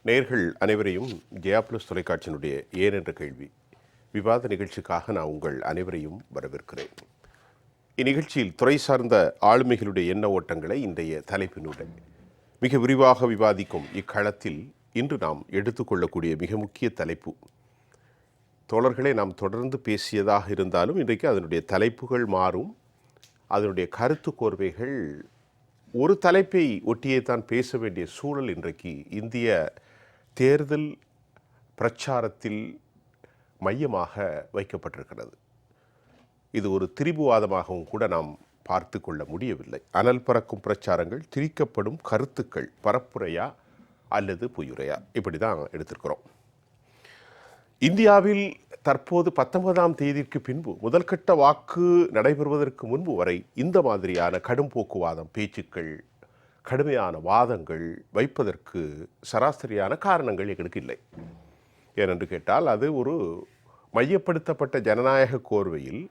நேயர்கள் அனைவரையும் ஜெயா பிளஸ் தொலைக்காட்சியினுடைய ஏன் என்ற கேள்வி விவாத நிகழ்ச்சிக்காக நான் உங்கள் அனைவரையும் வரவேற்கிறேன். இந்நிகழ்ச்சியில் துறை சார்ந்த ஆளுமைகளுடைய எண்ண ஓட்டங்களை இன்றைய தலைப்பினுடன் மிக விரிவாக விவாதிக்கும் இக்களத்தில் இன்று நாம் எடுத்துக்கொள்ளக்கூடிய மிக முக்கிய தலைப்பு, தோழர்களே, நாம் தொடர்ந்து பேசியதாக இருந்தாலும் இன்றைக்கு அதனுடைய தலைப்புகள் மாறும், அதனுடைய கருத்து கோர்வைகள் ஒரு தலைப்பை ஒட்டியே தான் பேச வேண்டிய சூழல் இன்றைக்கு இந்திய தேர்தல் பிரச்சாரத்தில் மையமாக வைக்கப்பட்டிருக்கிறது. இது ஒரு திரிபுவாதமாகவும் கூட நாம் பார்த்து கொள்ள முடியவில்லை. அனல் பறக்கும் பிரச்சாரங்கள், திரிக்கப்படும் கருத்துக்கள் பரப்புரையா அல்லது பொய்யுரையா, இப்படி தான் எடுத்திருக்கிறோம். இந்தியாவில் தற்போது 19ஆம் தேதிக்கு பின்பு முதல்கட்ட வாக்கு நடைபெறுவதற்கு முன்பு வரை இந்த மாதிரியான கடும் போக்குவாதம் பேச்சுக்கள், கடுமையான வாதங்கள் வைப்பதற்கு சராசரியான காரணங்கள் எங்களுக்கு இல்லை. ஏனென்று கேட்டால் அது ஒரு மையப்படுத்தப்பட்ட ஜனநாயக கோர்வையில்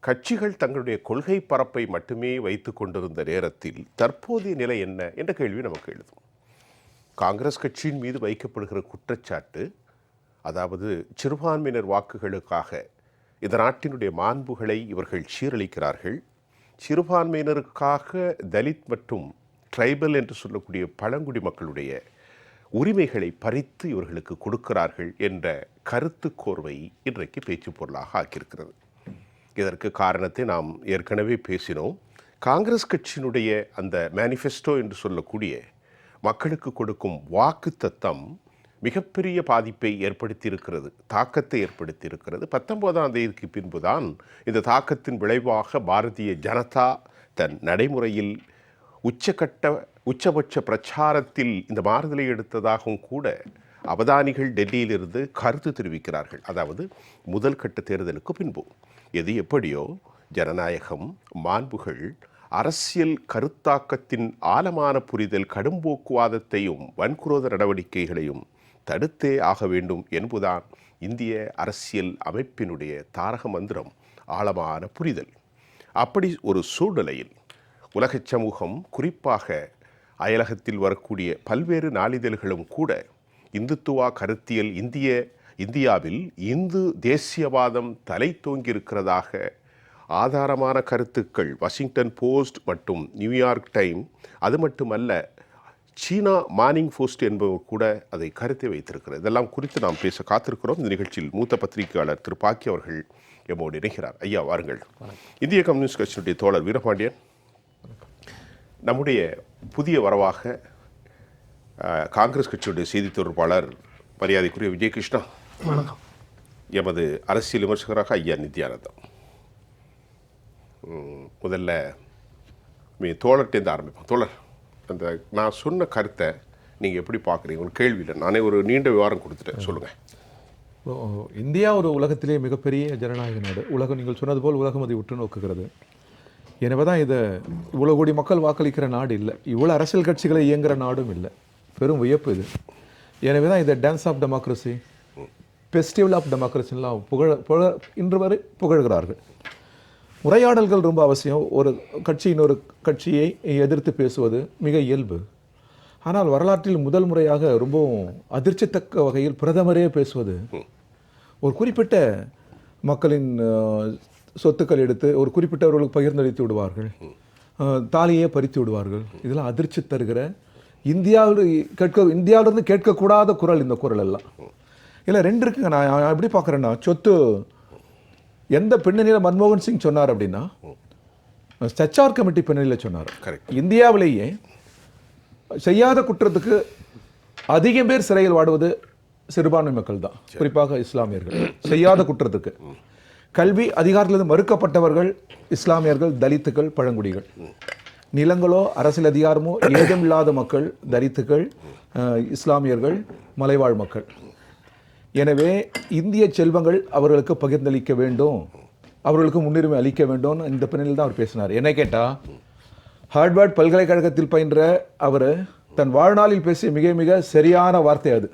கட்சிகள் தங்களுடைய கொள்கை பரப்பை மட்டுமே வைத்து கொண்டிருந்த நேரத்தில் தற்போதைய நிலை என்ன என்ற கேள்வி நமக்கு எழுதும். காங்கிரஸ் கட்சியின் மீது வைக்கப்படுகிற குற்றச்சாட்டு, அதாவது சிறுபான்மையினர் வாக்குகளுக்காக இந்த நாட்டினுடைய மாண்புகளை இவர்கள் சீரழிக்கிறார்கள், சிறுபான்மையினருக்காக தலித் மற்றும் ட்ரைபல் என்று சொல்லக்கூடிய பழங்குடி மக்களுடைய உரிமைகளை பறித்து இவர்களுக்கு கொடுக்கிறார்கள் என்ற கருத்து கோர்வை இன்றைக்கு பேச்சு பொருளாக ஆக்கியிருக்கிறது. இதற்கு காரணத்தை நாம் ஏற்கனவே பேசினோம். காங்கிரஸ் கட்சியினுடைய அந்த மேனிஃபெஸ்டோ என்று சொல்லக்கூடிய மக்களுக்கு கொடுக்கும் வாக்கு தத்தம் மிகப்பெரிய பாதிப்பை ஏற்படுத்தியிருக்கிறது, தாக்கத்தை ஏற்படுத்தியிருக்கிறது. 19ஆம் தேதிக்கு பின்புதான் இந்த தாக்கத்தின் விளைவாக பாரதிய ஜனதா தன் நடைமுறையில் உச்சபட்ச பிரச்சாரத்தில் இந்த மாறுதலை எடுத்ததாகவும் கூட அவதானிகள் டெல்லியிலிருந்து கருத்து தெரிவிக்கிறார்கள். அதாவது முதல் கட்ட தேர்தலுக்கு பின்பு எது எப்படியோ ஜனநாயகம், மாண்புகள், அரசியல் கருத்தாக்கத்தின் ஆழமான புரிதல், கடும்போக்குவாதத்தையும் வன்குரோத நடவடிக்கைகளையும் தடுத்தே ஆக வேண்டும் என்பதுதான் இந்திய அரசியல் அமைப்பினுடைய தாரக மந்திரம், ஆழமான புரிதல். அப்படி ஒரு சூழ்நிலையில் உலக சமூகம், குறிப்பாக அயலகத்தில் வரக்கூடிய பல்வேறு நாளிதழ்களும் கூட இந்துத்துவா கருத்தியல் இந்தியாவில் இந்து தேசியவாதம் தலை தோங்கியிருக்கிறதாக ஆதாரமான கருத்துக்கள் வாஷிங்டன் போஸ்ட் மற்றும் நியூயார்க் டைம், அது மட்டுமல்ல சீனா மார்னிங் போஸ்ட் என்பவர் கூட அதை கருத்தை வைத்திருக்கிறது. இதெல்லாம் குறித்து நாம் பேச காத்திருக்கிறோம். இந்த நிகழ்ச்சியில் மூத்த பத்திரிகையாளர் திரு பாக்கி அவர்கள் எம்மோடு இணைகிறார். ஐயா, வாருங்கள். இந்திய கம்யூனிஸ்ட் கட்சியினுடைய தோழர் வீரபாண்டியன், நம்முடைய புதிய வரவாக காங்கிரஸ் கட்சியுடைய செய்தி தொடர்பாளர் மரியாதைக்குரிய விஜயகிருஷ்ணா, வணக்கம். எமது அரசியல் விமர்சகராக ஐயா நித்யானந்தம். முதல்ல தோழர்கிட்டேருந்து ஆரம்பிப்போம். தோழர், அந்த நான் சொன்ன கருத்தை நீங்கள் எப்படி பார்க்குறீங்க? ஒரு கேள்வியில் நானே ஒரு நீண்ட விவரம் கொடுத்துட்டேன், சொல்லுங்கள். இந்தியா ஒரு உலகத்திலே மிகப்பெரிய ஜனநாயக நாடு. உலகம், நீங்கள் சொன்னது போல் உலகம் அதை உற்று நோக்குகிறது. எனவே தான் இதை இவ்வளோ கோடி மக்கள் வாக்களிக்கிற நாடு இல்லை, இவ்வளோ அரசியல் கட்சிகளை இயங்குகிற நாடும் இல்லை. பெரும் வியப்பு இது. எனவே தான் இதை dance of democracy, festival of டெமோக்ரஸிலாம் இன்று வரை புகழ்கிறார்கள். உரையாடல்கள் ரொம்ப அவசியம். ஒரு கட்சி இன்னொரு கட்சியை எதிர்த்து பேசுவது மிக இயல்பு. ஆனால் வரலாற்றில் முதல் முறையாக ரொம்பவும் அதிர்ச்சித்தக்க வகையில் பிரதமரே பேசுவது, ஒரு குறிப்பிட்ட மக்களின் சொத்துக்கள் எடுத்து ஒரு குறிப்பிட்டவர்களுக்கு பகிர்ந்தளித்து விடுவார்கள், தாலியே பறித்து விடுவார்கள். இதெல்லாம் அதிர்ச்சி தருகிற, இந்தியாவிலிருந்து கேட்கக்கூடாத குரல் இந்த குரல் எல்லாம். இல்லை, ரெண்டு இருக்குங்க. நான் எப்படி பார்க்குறேன்னா, சொத்து எந்த பின்னணியில் மன்மோகன் சிங் சொன்னார் அப்படின்னா, சச்சார் கமிட்டி பின்னணியில் சொன்னார். இந்தியாவிலேயே செய்யாத குற்றத்துக்கு அதிகம் பேர் சிறையில் வாடுவது சிறுபான்மை மக்கள் தான், குறிப்பாக இஸ்லாமியர்கள். செய்யாத குற்றத்துக்கு கல்வி அதிகாரத்திலிருந்து மறுக்கப்பட்டவர்கள் இஸ்லாமியர்கள், தலித்துக்கள், பழங்குடிகள். நிலங்களோ அரசியல் அதிகாரமோ ஏதும் இல்லாத மக்கள் தலித்துக்கள், இஸ்லாமியர்கள், மலைவாழ் மக்கள். எனவே இந்திய செல்வங்கள் அவர்களுக்கு பகிர்ந்தளிக்க வேண்டும், அவர்களுக்கு முன்னுரிமை அளிக்க வேண்டும். இந்த பின்னணியில் தான் அவர் பேசினார். என்ன கேட்டால், ஹார்வர்ட் பல்கலைக்கழகத்தில் பயின்ற அவர் தன் வாழ்நாளில் பேசிய மிக மிக சரியான வார்த்தை அது.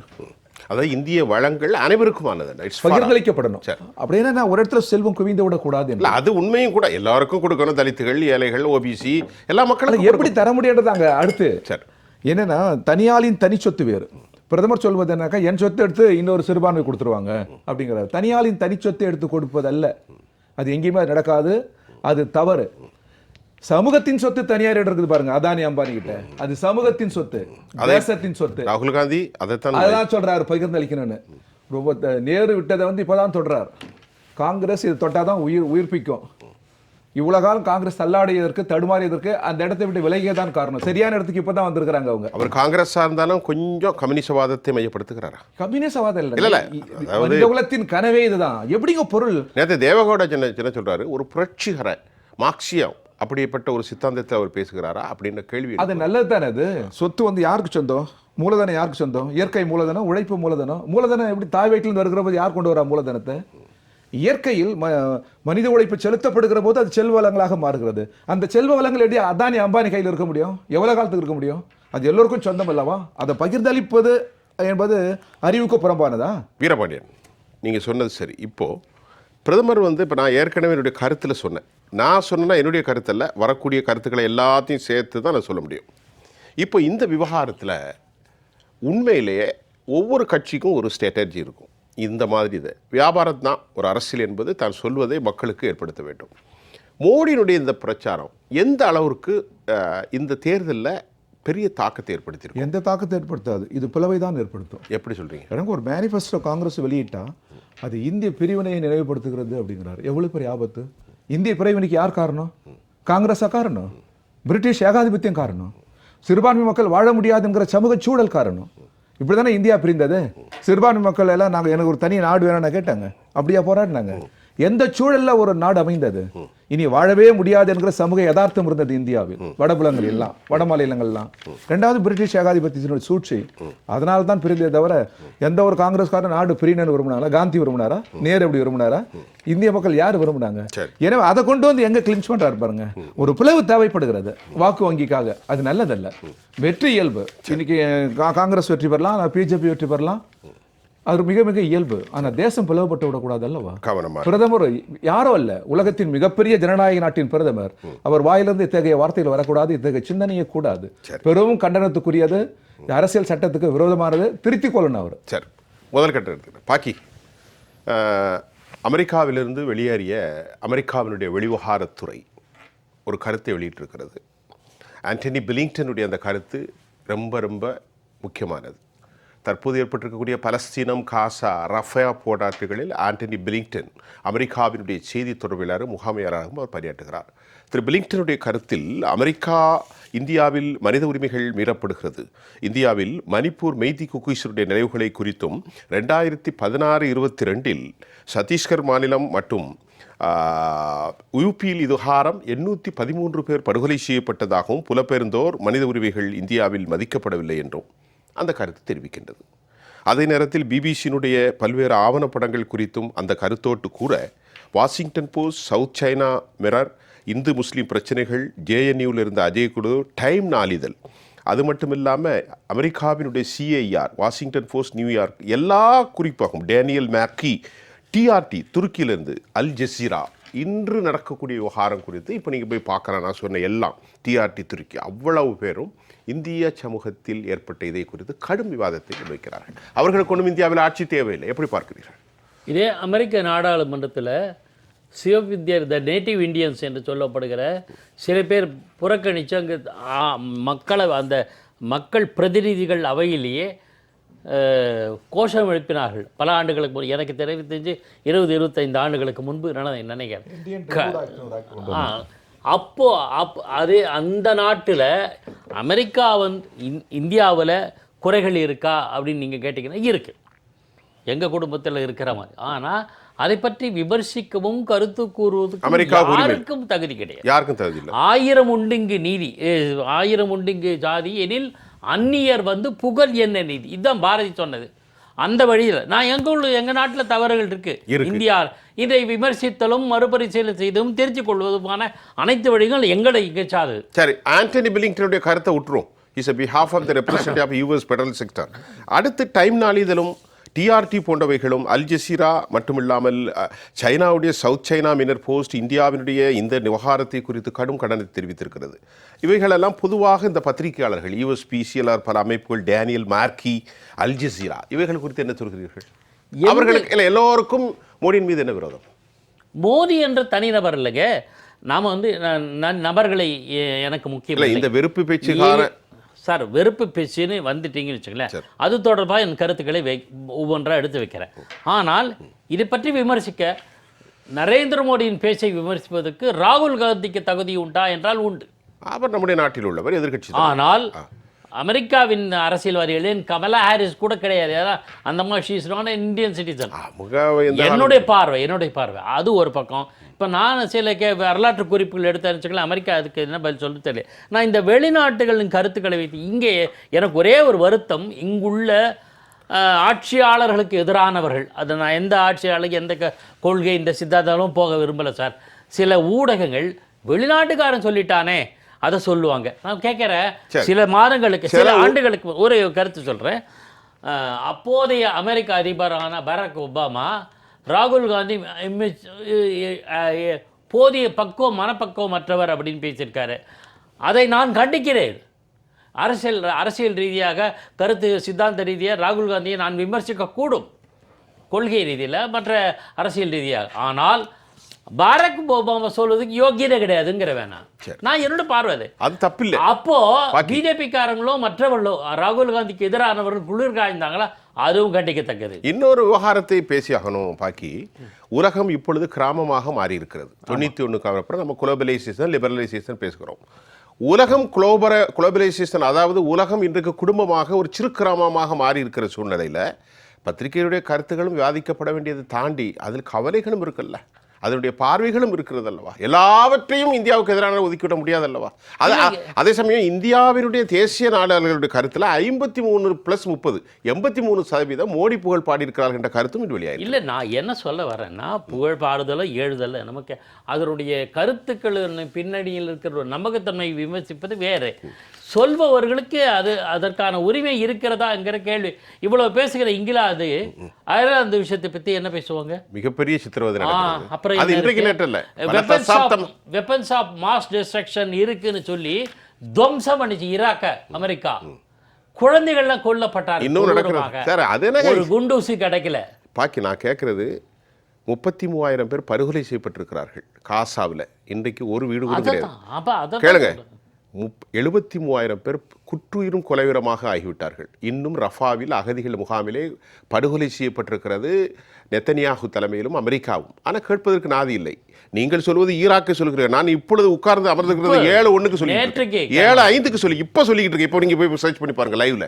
அதாவது இந்திய வளங்கள் அனைவருக்குமானது, பகிர்ந்தளிக்கப்படணும். அப்படின்னா நான் ஒரு இடத்துல செல்வம் குவிந்து விடக்கூடாது. அது உண்மையும் கூட, எல்லாருக்கும் கொடுக்கணும். தலித்துகள், ஏழைகள், ஓபிசி எல்லா மக்களும் எப்படி தர முடியாதுதாங்க. அடுத்து என்னன்னா, தனியாளின் தனி சொத்து வேறு, பிரதமர் சொல்வது என்னக்கா, என் சொத்தை எடுத்து இன்னொரு சிறுபான்மை கொடுத்துருவாங்க அப்படிங்கிறார். தனியாளின் தனி சொத்தை எடுத்து கொடுப்பதல்ல, அது எங்கேயுமே நடக்காது, அது தவறு. சமூகத்தின் சொத்து தனியார் இருக்குது பாருங்க, அதானி அம்பானி கிட்ட, அது சமூகத்தின் சொத்து, தேசத்தின் சொத்து. ராகுல் காந்தி அதான் சொல்றாரு பகிர்ந்தளிக்கணும்னு. ரொம்ப நேரு விட்டதை இப்பதான் தொடர்றாரு. காங்கிரஸ் இது தொட்டாதான் உயிர்ப்பிக்கும். இவ்வளவு காலம் காங்கிரஸ் தள்ளாடியதற்கு, தடுமாறியதற்கு, அந்த இடத்தை விட்டு விலகியதான் காரணம். சரியான இடத்துக்கு இப்பதான் வந்திருக்காங்க அவங்க. அவர் காங்கிரஸா இருந்தாலும் கொஞ்சம் கம்யூனிசவாதத்தை மையப்படுத்துகிறாரா? கம்யூனிசவாதம் இல்ல, இந்த உலகத்தின் கனவே இதுதான். எப்படிங்க பொருள்? நேற்று தேவகவுடா என்ன சொல்றாரு, ஒரு புரட்சிகர மார்க்சியம் அப்படிப்பட்ட ஒரு சித்தாந்தத்தை அவர் பேசுகிறாரா அப்படின்ற கேள்வி. அது நல்லது தானே. அது சொத்து யாருக்கு சொந்தம்? மூலதனம் யாருக்கு சொந்தம்? இயற்கை மூலதனம், உழைப்பு மூலதனம். மூலதனம் எப்படி தாய் வயிற்றில் வருகிற போது யார் கொண்டு வரா மூலதனத்தை? இயற்கையில் மனித உழைப்பு செலுத்தப்படுகிற போது அது செல்வ வளங்களாக மாறுகிறது. அந்த செல்வ வளங்கள் எப்படி அதானி அம்பானி கையில் இருக்க முடியும்? எவ்வளவு காலத்துக்கு இருக்க முடியும்? அது எல்லோருக்கும் சொந்தம் அல்லவா? அதை பகிர்ந்தளிப்பது என்பது அறிவுக்கு புறம்பானதா? வீரபாண்டியன், நீங்க சொன்னது சரி. இப்போ பிரதமர் இப்போ நான் ஏற்கனவே என்னுடைய கருத்தில் சொன்னேன். நான் சொன்னேன்னா என்னுடைய கருத்தல்ல, வரக்கூடிய கருத்துக்களை எல்லாத்தையும் சேர்த்து தான் நான் சொல்ல முடியும். இப்போ இந்த விவகாரத்தில் உண்மையிலேயே ஒவ்வொரு கட்சிக்கும் ஒரு ஸ்ட்ராட்டஜி இருக்கும். இந்த மாதிரி இது வியாபாரம் தான் ஒரு அரசியல் என்பது தான் சொல்வதை மக்களுக்கு ஏற்படுத்த வேண்டும். மோடியினுடைய இந்த பிரச்சாரம் எந்த அளவிற்கு இந்த தேர்தலில் பெரிய தாக்கத்தை ஏற்படுத்தியிருக்கும்? எந்த தாக்கத்தை ஏற்படுத்தாது, இது பிளவை தான் ஏற்படுத்தும். எப்படி சொல்றீங்க? எனக்கு ஒரு மேனிஃபெஸ்டோ காங்கிரஸ் வெளியிட்டா அது இந்திய பிரிவினையை நினைவுபடுத்துகிறது அப்படிங்கிறார். எவ்வளவு பெரிய ஆபத்து! இந்திய பிரிவினைக்கு யார் காரணம்? காங்கிரஸா காரணம்? பிரிட்டிஷ் ஏகாதிபத்தியம் காரணம்? சிறுபான்மை மக்கள் வாழ முடியாதுங்கிற சமூக சூழல் காரணம்? இப்படிதானே இந்தியா பிரிந்தது. சிறுபான்மை மக்கள் எல்லாம் எனக்கு ஒரு தனி நாடு வேணும்னு கேட்டாங்க, அப்படியா போராடினாங்க? எந்த சூழல்ல ஒரு நாடு அமைந்தது? இனி வாழவே முடியாது என்கிற சமூக யதார்த்தம் இருந்தது இந்தியாவில். வடபுலங்கள் எல்லாம், வட மாநிலங்கள்லாம். ரெண்டாவது பிரிட்டிஷ் ஏகாதிபத்தியத்தினுடைய சூழ்ச்சி. அதனால தான் பிரிந்ததே தவிர எந்த ஒரு காங்கிரஸ்காரன் நாடு பிரியணும்னு விரும்பினாரா? காந்தி விரும்பினாரா? நேரு எப்படி விரும்பினாரா? இந்திய மக்கள் யார் விரும்பினாங்க? எனவே அதை கொண்டு எங்க கிளின்ச் பண்றாரு பாருங்க. ஒரு பிளவு தேவைப்படுகிறது வாக்கு வங்கிக்காக. அது நல்லதல்ல. வெற்றி இயல்பு. இன்னைக்கு காங்கிரஸ் வெற்றி பெறலாம், பிஜேபி வெற்றி பெறலாம், அது மிக மிக இயல்பு. ஆனா தேசம் பிளவுபட்டு விடக்கூடாது அல்லவா? பிரதமர் யாரோ அல்ல, உலகத்தின் மிகப்பெரிய ஜனநாயக நாட்டின் பிரதமர். அவர் வாயிலிருந்து இத்தகைய வார்த்தைகள் வரக்கூடாது, இத்தகைய சிந்தனையே கூடாது. பெரும் கண்டனத்துக்குரியது, அரசியல் சட்டத்துக்கு விரோதமானது. திருத்திக் கொள்ளணும் அவர். சரி, முதல் கட்டம் எடுத்துக்கிறேன். பாக்கி அமெரிக்காவிலிருந்து வெளியேறிய அமெரிக்காவினுடைய வெளிவகாரத்துறை ஒரு கருத்தை வெளியிட்டிருக்கிறது. ஆண்டனி பிளிங்டனுடைய அந்த கருத்து ரொம்ப ரொம்ப முக்கியமானது. தற்போது ஏற்பட்டிருக்கக்கூடிய பலஸ்தீனம், காசா, ரஃபா போராட்டங்களில் ஆண்டனி பிளிங்டன் அமெரிக்காவினுடைய செய்தி தொடர்பிலான முகாமையாளராகவும் அவர் பணியாற்றுகிறார். திரு பிளிங்டனுடைய கருத்தில் இந்தியாவில் மனித உரிமைகள் மீறப்படுகிறது, இந்தியாவில் மணிப்பூர் மெய்தி குக்கீஸருடைய நினைவுகளை குறித்தும் 2016-22 சத்தீஸ்கர் மாநிலம் மற்றும் யூபியில் இதுகாரம் 813 பேர் படுகொலை செய்யப்பட்டதாகவும் புலப்பெயர்ந்தோர் மனித உரிமைகள் இந்தியாவில் மதிக்கப்படவில்லை என்றும் அந்த கருத்து தெரிவிக்கின்றது. அதே நேரத்தில் பிபிசியினுடைய பல்வேறு ஆவணப்படங்கள் குறித்தும் அந்த கருத்தோட்டு கூற Washington post, south China mirror, இந்து முஸ்லீம் பிரச்சனைகள், ஜேஎன்யூவில் இருந்த அஜய்குழு, டைம் நாளிதழ், அது மட்டும் இல்லாமல் அமெரிக்காவினுடைய சிஐஆர், வாஷிங்டன் போஸ்ட், நியூயார்க் எல்லா குறிப்பாகும், டேனியல் மேக்கி, டிஆர்டி துருக்கியிலிருந்து, அல் ஜசீரா, இன்று நடக்கக்கூடிய விவகாரம் குறித்து இப்போ நீங்கள் போய் பார்க்கலாம். நான் சொன்ன எல்லாம் டிஆர்டி துருக்கி, அவ்வளவு பேரும் இந்திய சமூகத்தில் ஏற்பட்ட இதை குறித்து கடும் விவாதத்தை முன்வைக்கிறார்கள். அவர்களுக்கு ஒன்றும் இந்தியாவில் ஆட்சி தேவையில்லை. எப்படி பார்க்கிறீர்கள்? இதே அமெரிக்க நாடாளுமன்றத்தில் சிவவித்யர், த நேட்டிவ் இந்தியன்ஸ் என்று சொல்லப்படுகிற சில பேர் புறக்கணித்து அங்கு அந்த மக்கள் பிரதிநிதிகள் அவையிலேயே கோஷம் எழுப்பினார்கள் பல ஆண்டுகளுக்கு முன்பு. எனக்கு தெரிஞ்சு 20-25 ஆண்டுகளுக்கு முன்பு நினைக்கிறேன். அதே அந்த நாட்டில் அமெரிக்கா இந்தியாவில் குறைகள் இருக்கா அப்படின்னு நீங்கள் கேட்டிங்கன்னா இருக்குது, எங்கள் குடும்பத்தில் இருக்கிற மாதிரி. ஆனால் அதை பற்றி விமர்சிக்கவும் கருத்து கூறுவதற்கு யாருக்கும் தகுதி கிடையாது. யாருக்கும் தகுதி இல்லை. 1000 உண்டிங்கு நீதி, 1000 உண்டிங்கு ஜாதி எனில் அந்நியர் புகழ் என்ன நீதி. இதுதான் பாரதி சொன்னது. அந்த வழியில் நான் எங்கள் நாட்டில் தவறுகள் இருக்கு. இந்தியா இதை விமர்சித்தலும் மறுபரிசீலனை செய்தும் தெரிஞ்சு கொள்வதுமான அனைத்து வழிகள் எங்களை இகச்சாது. சரி, ஆண்டனி பிளிங்டனுடைய கருத்தை விட்டுரும். Is a behalf of the representative of US federal sector. அடுத்து டைம் நாளிதழும் டிஆர்டி போன்றவைகளும் அல் ஜசீரா மட்டுமில்லாமல் சைனாவுடைய சவுத் சைனா மினர் போஸ்ட் இந்தியாவினுடைய இந்த விவகாரத்தை குறித்து கடும் கண்டனத்தை தெரிவித்திருக்கிறது. இவைகளெல்லாம் பொதுவாக இந்த பத்திரிகையாளர்கள் யூஎஸ்பிசிஎல்ஆர் பல அமைப்புகள் டேனியல் மார்க்கி அல் ஜசீரா இவைகள் குறித்து என்ன சொல்கிறீர்கள்? அவர்களுக்கு இல்லை எல்லோருக்கும் மோடியின் மீது என்ன விரோதம்? மோடி என்ற தனிநபர் இல்லைங்க, நாம் வந்து நபர்களை எனக்கு முக்கியம் இல்லை. இந்த வெறுப்பு பேச்சுக்கான சார் வெறுப்பு பேச்சுன்னு வந்துட்டீங்கன்னு வச்சுங்களேன், அது தொடர்பாக என் கருத்துக்களை ஒவ்வொன்றாக எடுத்து வைக்கிறேன். ஆனால் இதை பற்றி விமர்சிக்க நரேந்திர மோடியின் பேச்சை விமர்சிப்பதற்கு ராகுல் காந்திக்கு தகுதி உண்டா என்றால் உண்டு. அவர் நம்முடைய நாட்டில் உள்ளவர், எதிர்கட்சி. ஆனால் அமெரிக்காவின் அரசியல்வாதிகளின் கமலா ஹாரிஸ் கூட கிடையாது. அந்த மாதிரி she is not Indian citizen. என்னுடைய பார்வை அது ஒரு பக்கம். இப்போ நான் சில வரலாற்று குறிப்புகள் எடுத்து வச்சுக்கலாம், அமெரிக்கா அதுக்கு என்ன பதில் சொல்ல தெரியல. நான் இந்த வெளிநாட்டுகளின் கருத்துக்களை வைத்து இங்கே எனக்கு ஒரே ஒரு வருத்தம், இங்குள்ள ஆட்சியாளர்களுக்கு எதிரானவர்கள், அதை நான் எந்த ஆட்சியாளருக்கு எந்த கொள்கை இந்த சித்தாந்தங்களும் போக விரும்பலை சார். சில ஊடகங்கள் வெளிநாட்டுக்காரன் சொல்லிட்டானே அதை சொல்லுவாங்க. நான் கேட்குறேன், சில மாதங்களுக்கு சில ஆண்டுகளுக்கு ஒரு கருத்து சொல்கிறேன். அப்போதைய அமெரிக்க அதிபரான பராக் ஒபாமா ராகுல் காந்தி போதிய மனப்பக்குவம் மற்றவர் அப்படின்னு பேசியிருக்காரு. அதை நான் கண்டிக்கிறேன். அரசியல் ரீதியாக கருத்து சித்தாந்த ரீதியாக ராகுல் காந்தியை நான் விமர்சிக்கக்கூடும், கொள்கை ரீதியில் மற்ற அரசியல் ரீதியாக. ஆனால் பாரக் ஒபாமா சொல்வதுக்கு யோகியதை கிடையாதுங்கிற வேணாம். நான் என்னோட பார்வை அது தப்பில்லை. அப்போ பிஜேபி காரங்களோ மற்றவர்களோ ராகுல் காந்திக்கு எதிரானவர்கள் குளிர் காய்ந்தாங்களா, அதுவும் கண்டிக்கத்தக்கது. இன்னொரு விவகாரத்தை பேசியாகணும் பாக்கி. உலகம் இப்பொழுது கிராமமாக மாறி இருக்கிறது. 91க்கு அப்புறம் நம்ம குளோபலைசேஷன் லிபரலைசேஷன் பேசுகிறோம். உலகம் குளோபலைசேஷன், அதாவது உலகம் இன்றைக்கு குடும்பமாக ஒரு சிறு கிராமமாக மாறி இருக்கிற சூழ்நிலையில் பத்திரிகையுடைய கருத்துக்களும் விவாதிக்கப்பட வேண்டியதை தாண்டி அதில் கவலைகளும் இருக்குல்ல, அதனுடைய பார்வைகளும் இருக்கிறது அல்லவா. எல்லாவற்றையும் இந்தியாவுக்கு எதிரான ஒதுக்கிவிட முடியாது அல்லவா. அதே சமயம் இந்தியாவினுடைய தேசிய நாடாளுடைய கருத்தில் 53+30 83% மோடி புகழ் பாடியிருக்கிறார்கள் என்ற கருத்தும் இது வெளியாகும். இல்லை, நான் என்ன சொல்ல வரேன்னா, புகழ் பாடுதலோ எழுதல நமக்கு அதனுடைய கருத்துக்கள் பின்னணியில் இருக்கிற ஒரு நம்பகத்தன்மை விமர்சிப்பது வேறு. சொல்பவர்களுக்கு அதற்கான உரிமை இருக்கிறதாங்கிற கேள்வி. இவ்வளவு பேசுகிற இங்கிலாந்து அந்த விஷயத்தை பற்றி என்ன பேசுவாங்க? மிகப்பெரிய சித்திரவதை. அப்புறம் வெப்பன்ஸ் ஆஃப் மாஸ் டிஸ்ட்ரக்ஷன் இருக்குன்னு சொல்லி துவம்சம் பண்ணிச்சு ஈராக்க அமெரிக்கா. குழந்தைகள்லாம் கொல்லப்பட்டார். ஒரு குண்டூசி கிடைக்கல. பாக்கி நான் கேட்கறது 33,000 பேர் படுகொலை செய்யப்பட்டிருக்கிறார்கள் காசாவில். இன்றைக்கு ஒரு வீடு கூட கிடையாது. கேளுங்க, 73,000 பேர் குற்றுயிரும் கொலைவீரமாக ஆகிவிட்டார்கள். இன்னும் ரஃபாவில் அகதிகள் முகாமிலே படுகொலை செய்யப்பட்டிருக்கிறது நெத்தனியாகு தலைமையிலும் அமெரிக்காவும். ஆனால் கேட்பதற்கு நாதி இல்லை. நீங்கள் சொல்வது ஈராக்கை சொல்கிறீர்கள். நான் இப்பொழுது உட்கார்ந்து அமர்ந்திருக்கிறது 7:1 சொல்லி 7:05 சொல்லி இப்போ சொல்லிக்கிட்டு இருக்கேன். இப்போ நீங்கள் போய் சர்ச் பண்ணி பாருங்க லைவ்ல.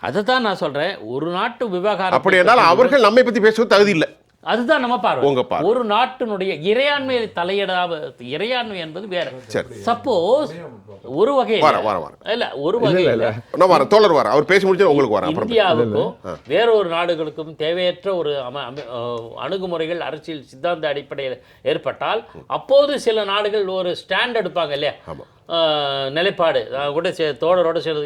அதை தான் நான் சொல்றேன். ஒரு நாட்டு விவகாரம் அப்படி என்றால் அவர்கள் நம்மை பற்றி பேசுவது தகுதி இல்லை. அதுதான் நம்ம பார்வை. ஒரு நாட்டினுடைய இறையாண்மை இறையாண்மை என்பது வேற. சப்போஸ் ஒரு வகை இல்ல, ஒரு வகையில் அவர் பேசி முடிச்சு உங்களுக்கு வர இந்தியாவுக்கும் வேறொரு நாடுகளுக்கும் தேவையற்ற ஒரு அணுகுமுறைகள் அரசியல் சித்தாந்த அடிப்படையில் ஏற்பட்டால் அப்போது சில நாடுகள் ஒரு ஸ்டாண்ட் எடுப்பாங்க இல்லையா, நிலைப்பாடு. கூட தோழரோட சில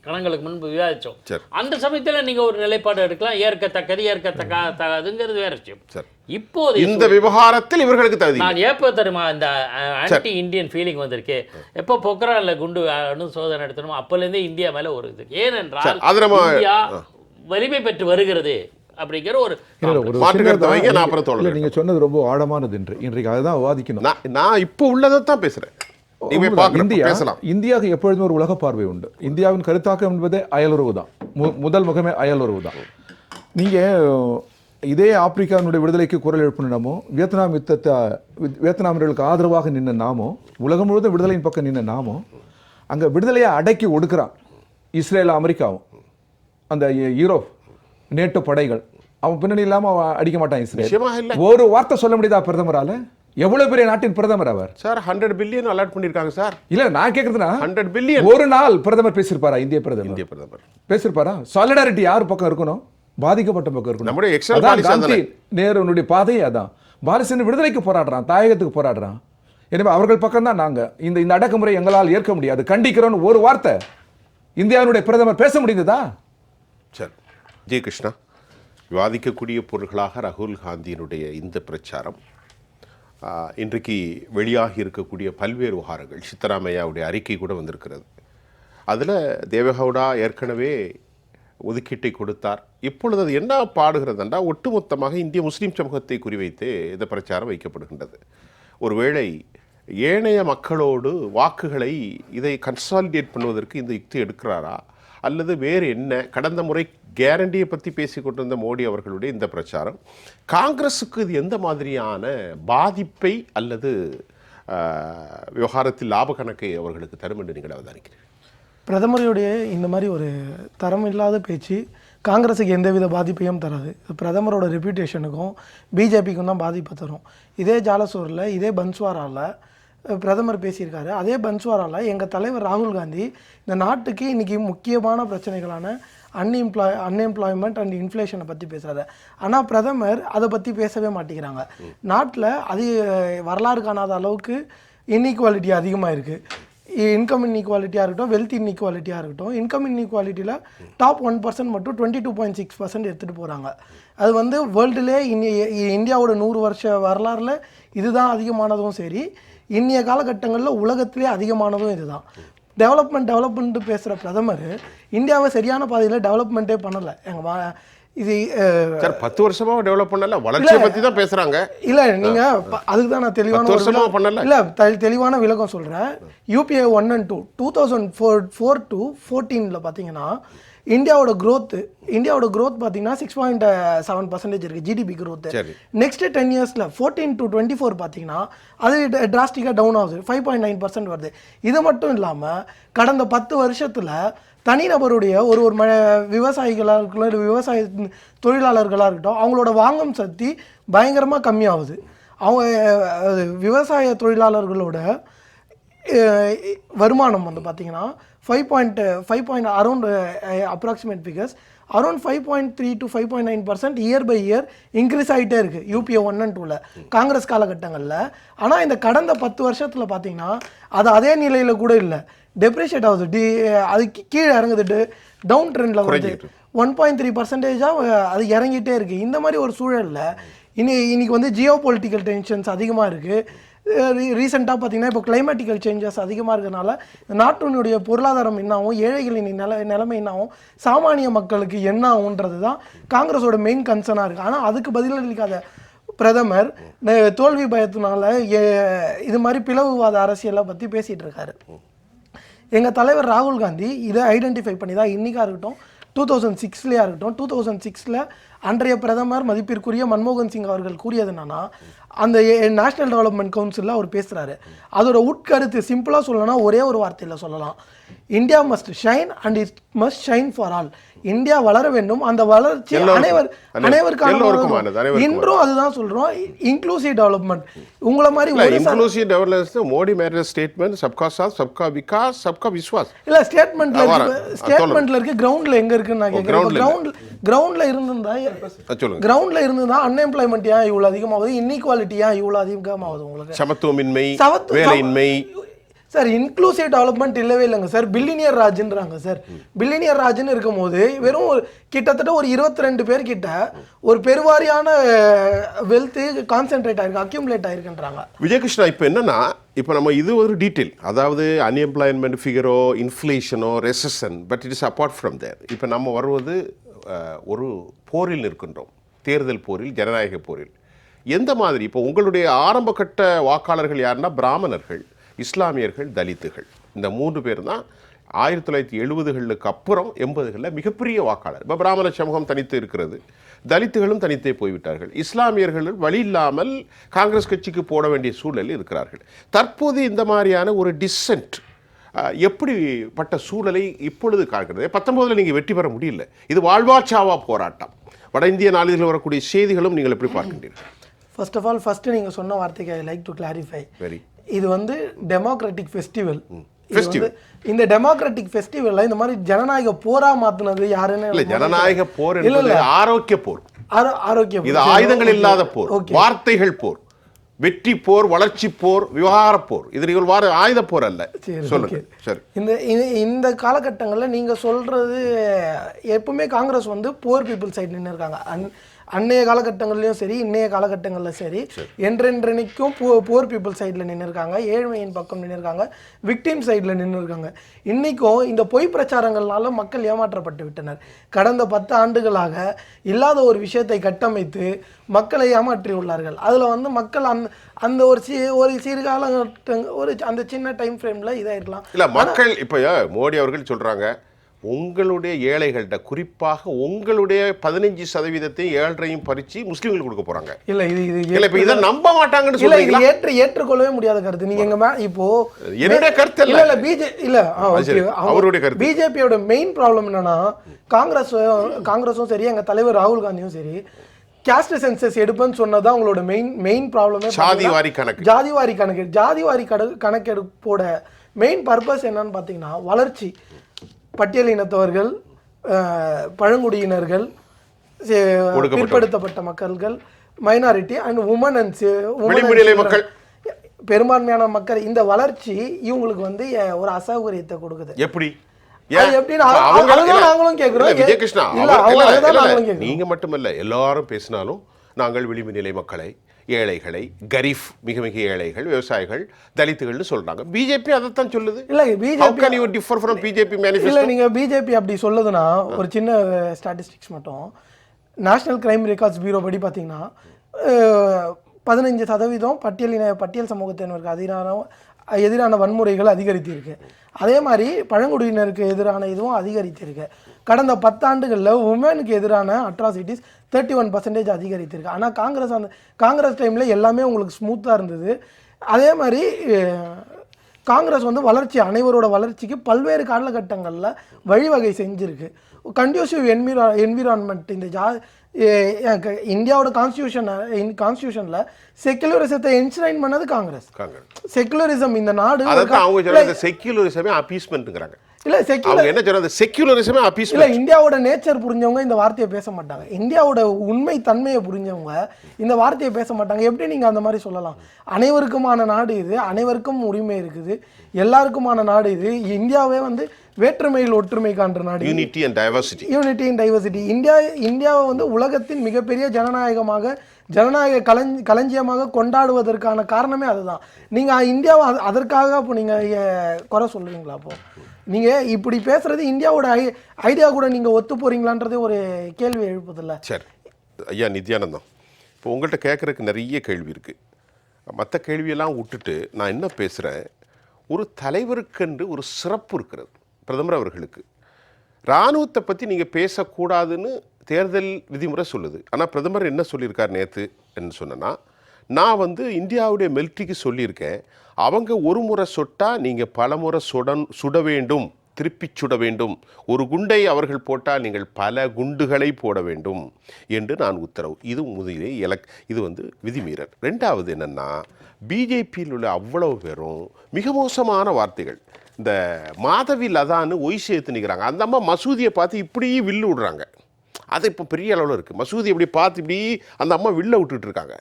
கணங்களுக்கு முன்பு விவாதிச்சோம். அந்த சமயத்தில் நீங்க ஒரு நிலைப்பாடு எடுக்கலாம், ஏற்கத்தக்கது ஏற்கத்தக்காதுங்கிறது வேற விஷயம். இப்போது இந்த விவகாரத்தில் இவர்களுக்கு தகுதி. நான் எப்போ தெரியுமா இந்த ஆன்டி இந்தியன் ஃபீலிங் வந்திருக்கு, எப்போ பொக்ரான்ல குண்டு அணு சோதனை நடத்தணுமோ அப்போலேருந்தே இந்தியா மேல ஒரு இது. ஏனென்றால் இந்தியா வலிமை பெற்று வருகிறது அப்படிங்கிற ஒரு நீங்க சொன்னது ரொம்ப ஆழமானது. இன்றைக்கு அதுதான் விவாதிக்கணும். நான் இப்போ உள்ளதை தான் பேசுறேன். இந்தியாவுக்கு எப்பொழுதுமே ஒரு உலக பார்வை உண்டு. இந்தியாவின் கருத்தாக்கம் என்பதே அயலுறவு தான். முதல் முகமே அயலுறவு தான். நீங்க இதே ஆப்பிரிக்காவினுடைய விடுதலைக்கு குரல் எழுப்பினமோ, வியட்நாம் யுத்தத்தை வியட்நாமியர்களுக்கு ஆதரவாக நின்ன நாமோ, உலகம் முழுவதும் விடுதலையின் பக்கம் நின்ன நாமோ, அங்கே விடுதலையை அடக்கி ஒடுக்குறான் இஸ்ரேல் அமெரிக்காவும் அந்த யூரோப் நேட்டோ படைகள். அவன் பின்னணி இல்லாமல் அவன் அடிக்க மாட்டான் இஸ்ரேல். ஒரு வார்த்தை சொல்ல முடியுதா பிரதமரால? எவ்வளவு பெரிய நாட்டின் பிரதமர் அவர் சார். 100 பில்லியன் அலாட் பண்ணிருக்காங்க சார். இல்ல நான் கேக்குறதுனா 100 பில்லியன் ஒரு நாள் பிரதமர் பேசிருப்பாரா? இந்திய பிரதமர் பேசிருப்பாரா? சாலிடாரிட்டி யார் பக்கம் இருக்கணும்? பாதிக்கப்பட்ட பக்கம் இருக்கணும். நம்முடைய எக்ஸ்ட்ரா நேருனுடைய பாதையே அதான். பாலஸ்தீன விடுதலைக்கு போராடுறான், தாயகத்துக்கு போராடுறான். எனவே அவர்கள் பக்கம் தான் நாங்க. இந்த அடக்குமுறை எங்களால் ஏற்க முடியாது, கண்டிக்கிறோன்னு ஒரு வார்த்தை இந்தியாவுடைய பிரதமர் பேச முடிந்ததா? சரி, ஜெய கிருஷ்ணா, விவாதிக்கக்கூடிய பொருள்களாக ராகுல் காந்தியினுடைய இந்த பிரச்சாரம், இன்றைக்கு வெளியாகி இருக்கக்கூடிய பல்வேறு விவகாரங்கள், சித்தராமையாவுடைய அறிக்கை கூட வந்திருக்கிறது. அதில் தேவகவுடா ஏற்கனவே ஒதுக்கீட்டை கொடுத்தார். இப்பொழுது அது என்ன பாடுகிறதுண்டா, ஒட்டுமொத்தமாக இந்திய முஸ்லீம் சமூகத்தை குறிவைத்து இந்த பிரச்சாரம் வைக்கப்படுகின்றது. ஒருவேளை ஏனைய மக்களோடு வாக்குகளை இதை கன்சாலிடேட் பண்ணுவதற்கு இந்த யுக்தி எடுக்கிறாரா, அல்லது வேறு என்ன? கடந்த முறை கேரண்டியை பற்றி பேசிக்கொண்டிருந்த மோடி அவர்களுடைய இந்த பிரச்சாரம் காங்கிரஸுக்கு இது எந்த மாதிரியான பாதிப்பை அல்லது விவகாரத்தில் லாப கணக்கை அவர்களுக்கு தரும் என்று நீங்கள் அவதானிக்கிறீர்கள்? பிரதமருடைய இந்த மாதிரி ஒரு தரம் இல்லாத பேச்சு காங்கிரஸுக்கு எந்தவித பாதிப்பையும் தராது. பிரதமரோட ரெப்யூட்டேஷனுக்கும் பிஜேபிக்கும் தான் பாதிப்பை தரும். இதே ஜாலசோரில், இதே பன்ஸ்வாராவில் பிரதமர் பேசியிருக்காரு. அதே பன்ஸ்வாராவில் எங்கள் தலைவர் ராகுல் காந்தி இந்த நாட்டுக்கு இன்றைக்கி முக்கியமான பிரச்சனைகளான அன்எம்ப்ளாய்மெண்ட் அண்ட் இன்ஃப்ளேஷனை பற்றி பேசுகிறாரு. ஆனால் பிரதமர் அதை பற்றி பேசவே மாட்டேங்கிறாங்க. நாட்டில் அது வரலாறு காணாத அளவுக்கு இன்இக்வாலிட்டி அதிகமாக இருக்குது. இன்கம் இன்இக்வாலிட்டியாக இருக்கட்டும், வெல்த் இன்இக்வாலிட்டியாக இருக்கட்டும். இன்கம் இன்இக்வாலிட்டியில் டாப் 1% மட்டும் 22.6% எடுத்துகிட்டு போகிறாங்க. அது வந்து வேர்ல்டுலே இந்தியாவோட 100 வருஷ வரலாறில் இதுதான் அதிகமானதும் சரி, இன்னைய காலகட்டங்களில் உலகத்திலே அதிகமானதும் இதுதான். டெவலப்மெண்ட்டு பேசுகிற பிரதமர் இந்தியாவை சரியான பாதையில் டெவலப்மெண்ட்டே பண்ணலை. இது 10 வருஷமாக டெவலப் பண்ணல, வளர்ச்சியை பற்றி தான் பேசுகிறாங்க. இல்லை, நீங்கள் அதுக்கு தான் நான் தெளிவான விளக்கம் சொல்கிறேன். UPA 1 and 2 2004 to 14 பார்த்தீங்கன்னா இந்தியாவோட growth பார்த்தீங்கன்னா 6.7% இருக்குது ஜிடிபி growth. நெக்ஸ்ட் 10 இயர்ஸில் 14 to 24 பார்த்தீங்கன்னா அது டிராஸ்டிக்காக டவுன் ஆகுது, 5.9% வருது. இது மட்டும் இல்லாமல் கடந்த 10 வருஷத்தில் தனிநபருடைய ஒரு விவசாயிகளாக இருக்கட்டும், விவசாய தொழிலாளர்களாக இருக்கட்டும், அவங்களோட வாங்கும் சக்தி பயங்கரமாக கம்மியாகுது. அவங்க விவசாய தொழிலாளர்களோட வருமானம் வந்து பார்த்திங்கன்னா 5 around approximate figures around 5.3 to 5.9% year by year increase ஆகிட்டே இருக்குது UPA 1 and 2 காங்கிரஸ் காலகட்டங்களில். ஆனால் இந்த கடந்த 10 வருஷத்தில் பார்த்தீங்கன்னா அது அதே நிலையில் கூட இல்லை, டெப்ரிஷியேட் ஆகுது, அது கீழே இறங்குது, டவுன் ட்ரெண்டில் வருது. 1.3% அது இறங்கிட்டே இருக்குது. இந்த மாதிரி ஒரு சூழலில் இன்னைக்கு வந்து ஜியோ பொலிட்டிக்கல் டென்ஷன்ஸ் அதிகமாக இருக்குது. ரீசெண்டாக பார்த்தீங்கன்னா இப்போ கிளைமேட்டிக்கல் சேஞ்சஸ் அதிகமாக இருக்கிறதுனால நாட்டினுடைய பொருளாதாரம் என்ன ஆகும், ஏழைகளின் நிலைமை என்ன ஆகும், சாமானிய மக்களுக்கு என்ன ஆகுன்றது தான் காங்கிரஸோட மெயின் கன்சர்னாக இருக்குது. ஆனால் அதுக்கு பதிலளிக்காத பிரதமர் தோல்வி பயத்தினால இது மாதிரி பிளவுவாத அரசியலை பற்றி பேசிகிட்டு இருக்காரு. எங்கள் தலைவர் ராகுல் காந்தி இதை ஐடென்டிஃபை பண்ணி தான் இன்றைக்காக இருக்கட்டும், 2006 இருக்கட்டும், 2006 அன்றைய பிரதமர் மதிப்பிற்குரிய மன்மோகன் சிங் அவர்கள் கூறியது என்னன்னா, அந்த நேஷனல் டெவலப்மெண்ட் கவுன்சிலில் அவர் பேசுகிறாரு. அதோட உட்கருத்து சிம்பிளாக சொல்லணும்னா ஒரே ஒரு வார்த்தையில் சொல்லலாம், India must shine and it must shine for all. India வளர வேண்டும், அந்த வளர்ச்சி அனைவருக்கான. இன்றும் அதுதான் சொல்றோம், இன்க்ளூசிவ் டெவலப்மெண்ட். உங்களை மாதிரி inclusive development Modi made statement sabka saath sabka vikas sabka vishwas. இல்ல ஸ்டேட்மெண்ட்ல இருக்கு, கிரவுண்ட்ல எங்க இருக்குன்னு நான் கேக்குறேன். கிரவுண்ட்ல இருந்ததா அன்எம்ப்ளாய்மெண்ட் ஏன் இவ்வளவு அதிகமாகுது, இன்இக்வாலிட்டி ஏன் இவ்வளவு அதிகமாகுது, உங்களுக்கு சமத்துவமின்மை, வேலையின்மை. சார் இன்க்ளூசிவ் டெவலப்மெண்ட் இல்லவே இல்லைங்க சார், பில்லினியர் ராஜ்ன்றாங்க சார். பில்லினியர் ராஜ்னு இருக்கும் போது வெறும் கிட்டத்தட்ட ஒரு 22 பேர் கிட்ட ஒரு பெருவாரியான வெல்த் கான்சென்ட்ரேட் ஆயிருக்கு, அக்யூமுலேட் ஆயிருக்குன்றாங்க. விஜயகிருஷ்ணா, இப்போ என்னன்னா, இப்போ நம்ம இது ஒரு டீட்டெயில், அதாவது அன்எம்ப்ளாய்மெண்ட் ஃபிகரோ, இன்ஃப்ளேஷனோ, recession, but it is apart from there. இப்போ நம்ம வருவது ஒரு போரில் இருக்கின்றோம், தேர்தல் போரில், ஜனநாயக போரில். எந்த மாதிரி இப்போ உங்களுடைய ஆரம்ப கட்ட வாக்காளர்கள் யாருன்னா பிராமணர்கள், இஸ்லாமியர்கள், தலித்துகள். இந்த 3 பேர் தான் 1970களுக்கு அப்புறம் 80களில் மிகப்பெரிய வாக்காளர். இப்போ பிராமண சமூகம் தனித்து இருக்கிறது, தலித்துகளும் தனித்தே போய்விட்டார்கள், இஸ்லாமியர்கள் வழி இல்லாமல் காங்கிரஸ் கட்சிக்கு போட வேண்டிய சூழலில் இருக்கிறார்கள். தற்போது இந்த மாதிரியான ஒரு டிசென்ட் எப்படிப்பட்ட சூழலை இப்பொழுது காண்கிறது? 19ல் நீங்கள் வெற்றி பெற முடியல, இது வாழ்வாச்சாவா போராட்டம். வட இந்திய நாளிதழில் வரக்கூடிய செய்திகளும் நீங்கள் எப்படி பார்க்கின்றீர்கள்? ஃபர்ஸ்ட் ஆஃப் ஆல் நீங்கள் சொன்ன வார்த்தைக்கு ஐ லைக் டு கிளாரிஃபை. இது வந்து டெமோக்ராட்டிக் ஃபெஸ்டிவல். இந்த டெமோக்ராட்டிக் ஃபெஸ்டிவல்ல இந்த மாதிரி ஜனநாயக போரா மாத்துனது யாருன்னு இல்ல. ஜனநாயக போர் இல்ல, ஆரோக்கிய போர். ஆரோக்கிய இது ஆயுதங்கள் இல்லாத போர், வார்த்தைகள் போர். வெற்றி போர், வளர்ச்சி போர், விவகார போர், இது நீங்கள் ஆயுத போர் அல்ல. சொல்லுங்க. சரி, இந்த காலகட்டங்களில் நீங்க சொல்றது எப்பவுமே காங்கிரஸ் வந்து புவர் பீப்புள் சைடு நின்று இருக்காங்க. அன்னைய காலகட்டங்கள்லையும் சரி, இன்னைய காலகட்டங்களில் சரி, என்றென்றைக்கும் புவர் பீப்புள் சைடில் நின்று இருக்காங்க, ஏழ்மையின் பக்கம் நின்று இருக்காங்க, விக்டிம் சைடில் நின்று இருக்காங்க. இன்னைக்கும் இந்த பொய் பிரச்சாரங்கள்னால மக்கள் ஏமாற்றப்பட்டு விட்டனர். கடந்த 10 ஆண்டுகளாக இல்லாத ஒரு விஷயத்தை கட்டமைத்து மக்களை ஏமாற்றி உள்ளார்கள். அதில் வந்து மக்கள் அந்த ஒரு சிறுகால அந்த சின்ன டைம் ஃப்ரேமில் இதாகிடலாம். இல்லை, மக்கள் இப்போ மோடி அவர்கள் சொல்கிறாங்க, உங்களுடைய ஏழைகள்கிட்ட குறிப்பாக உங்களுடைய 15% 7.5% பறிச்சு முஸ்லீம்களுக்கு கொடுக்க போறாங்க. இல்ல இல்ல, இப்ப இத நம்ப மாட்டாங்கன்னு சொல்றீங்களா? ஏற்றுக்கொள்ளவே முடியாத கருத்து. நீங்க எங்க இப்போ என்னுடைய கருத்து இல்ல. இல்ல பிஜேபி இல்ல அவருடைய கருத்து. பிஜேபியோட மெயின் ப்ராப்ளம் என்னன்னா, காங்கிரஸும் சரி, எங்க தலைவர் ராகுல் காந்தியும் சரி, காஸ்ட் சென்சஸ் எடுப்பேன்னு சொன்னதான் உங்களோட மெயின் ப்ராப்ளமே. ஜாதிவாரி கணக்கெடுப்போட மெயின் பர்பஸ் என்னன்னு பாத்தீங்கன்னா, வளர்ச்சி, பட்டியலினத்தவர்கள், பழங்குடியினர்கள், பிற்படுத்தப்பட்ட மக்கள்கள், மைனாரிட்டி அண்ட் உமன் அண்ட் மக்கள், பெரும்பான்மையான மக்கள், இந்த வளர்ச்சி இவங்களுக்கு வந்து ஒரு அசௌகரியத்தை கொடுக்குது. எப்படி நீங்க மட்டுமல்ல, எல்லாரும் பேசினாலும் நாங்கள் விளிம்பு நிலை மக்களை, ஏழைகளை, கரீஃப், மிக மிக ஏழைகள், விவசாயிகள், தலித்துகள்னு சொல்றாங்க. பிஜேபி அதைத்தான் சொல்லுது. இல்ல பிஜேபி இல்ல, நீங்க பிஜேபி அப்படி சொல்லுதுன்னா ஒரு சின்ன ஸ்டாட்டிஸ்டிக்ஸ் மட்டும். நேஷனல் கிரைம் ரெக்கார்ட்ஸ் பியூரோ படி பார்த்தீங்கன்னா 15% பட்டியல் சமூகத்தினருக்கு எதிரான வன்முறைகள் அதிகரித்திருக்கு. அதே மாதிரி பழங்குடியினருக்கு எதிரான இதுவும் அதிகரித்திருக்கு. கடந்த 10 ஆண்டுகளில் உமனுக்கு எதிரான அட்ராசிட்டிஸ் 31% அதிகரித்திருக்கு. ஆனால் காங்கிரஸ் டைமில் எல்லாமே உங்களுக்கு ஸ்மூத்தாக இருந்தது. அதே மாதிரி காங்கிரஸ் வந்து அனைவரோட வளர்ச்சிக்கு பல்வேறு காலகட்டங்களில் வழிவகை செஞ்சுருக்கு. கண்டியூசிவ் என்விரான்மெண்ட், இந்த இந்தியாவோட கான்ஸ்டியூஷன்ல செக்குலரிசத்தை என்ஷ்ரைன் பண்ணது காங்கிரஸ். செக்குலரிசம் இந்த நாடு செக்குலரிசமே அப்பீஸ்மென்ட்ங்கறாங்க. இல்ல செக்குலரிசமே அப்பீஸ்மென்ட். இல்ல, இந்தியாவோட நேச்சர் புரிஞ்சவங்க இந்த வார்த்தையை பேச மாட்டாங்க. இந்தியாவோட உண்மை தன்மையை புரிஞ்சவங்க இந்த வார்த்தையை பேச மாட்டாங்க. எப்படி நீங்க அந்த மாதிரி சொல்லலாம்? அனைவருக்குமான நாடு இது, அனைவருக்கும் உரிமை இருக்குது, எல்லாருக்குமான நாடு இது. இந்தியாவே வந்து வேற்றுமையில் ஒற்றுமை காண்ற நாடு. Unity and diversity. இந்தியாவை வந்து உலகத்தின் மிகப்பெரிய ஜனநாயக களஞ்சியமாக கொண்டாடுவதற்கான காரணமே அதுதான். நீங்க இந்தியாவை அதற்காக அப்போ நீங்க குறை சொல்றீங்களா? அப்போ நீங்க இப்படி பேசுறது இந்தியாவோட ஐடியா கூட நீங்க ஒத்து போறீங்களான்றதே ஒரு கேள்வி எழுப்புதில்ல? சரி ஐயா நித்யானந்தம், இப்போ உங்கள்கிட்ட கேட்கறதுக்கு நிறைய கேள்வி இருக்கு. மற்ற கேள்வியெல்லாம் விட்டுட்டு நான் என்ன பேசுறேன், ஒரு தலைவருக்கென்று ஒரு சிறப்பு இருக்கிறது. பிரதமர் அவர்களுக்கு இராணுவத்தை பற்றி நீங்கள் பேசக்கூடாதுன்னு தேர்தல் விதிமுறை சொல்லுது. ஆனால் பிரதமர் என்ன சொல்லியிருக்கார் நேற்று என்ன சொன்னா, நான் வந்து இந்தியாவுடைய மிலிட்ரிக்கு சொல்லியிருக்கேன், அவங்க ஒரு முறை சொட்டால் நீங்கள் பல முறை சுட வேண்டும், திருப்பி சுட வேண்டும், ஒரு குண்டை அவர்கள் போட்டால் நீங்கள் பல குண்டுகளை போட வேண்டும் என்று நான் உத்தரவு. இது முதலே இது வந்து விதிமீறல். ரெண்டாவது என்னென்னா, பிஜேபியில் உள்ள அவ்வளவு பேரும் மிக மோசமான வார்த்தைகள். இந்த மாதவி லதான்னு ஒய் சேர்த்து நிற்கிறாங்க. அந்த அம்மா மசூதியை பார்த்து இப்படி வில்லு விடுறாங்க. அது இப்போ பெரிய அளவில் இருக்குது. மசூதி இப்படி பார்த்து இப்படி அந்த அம்மா வில்ல விட்டுட்ருக்காங்க.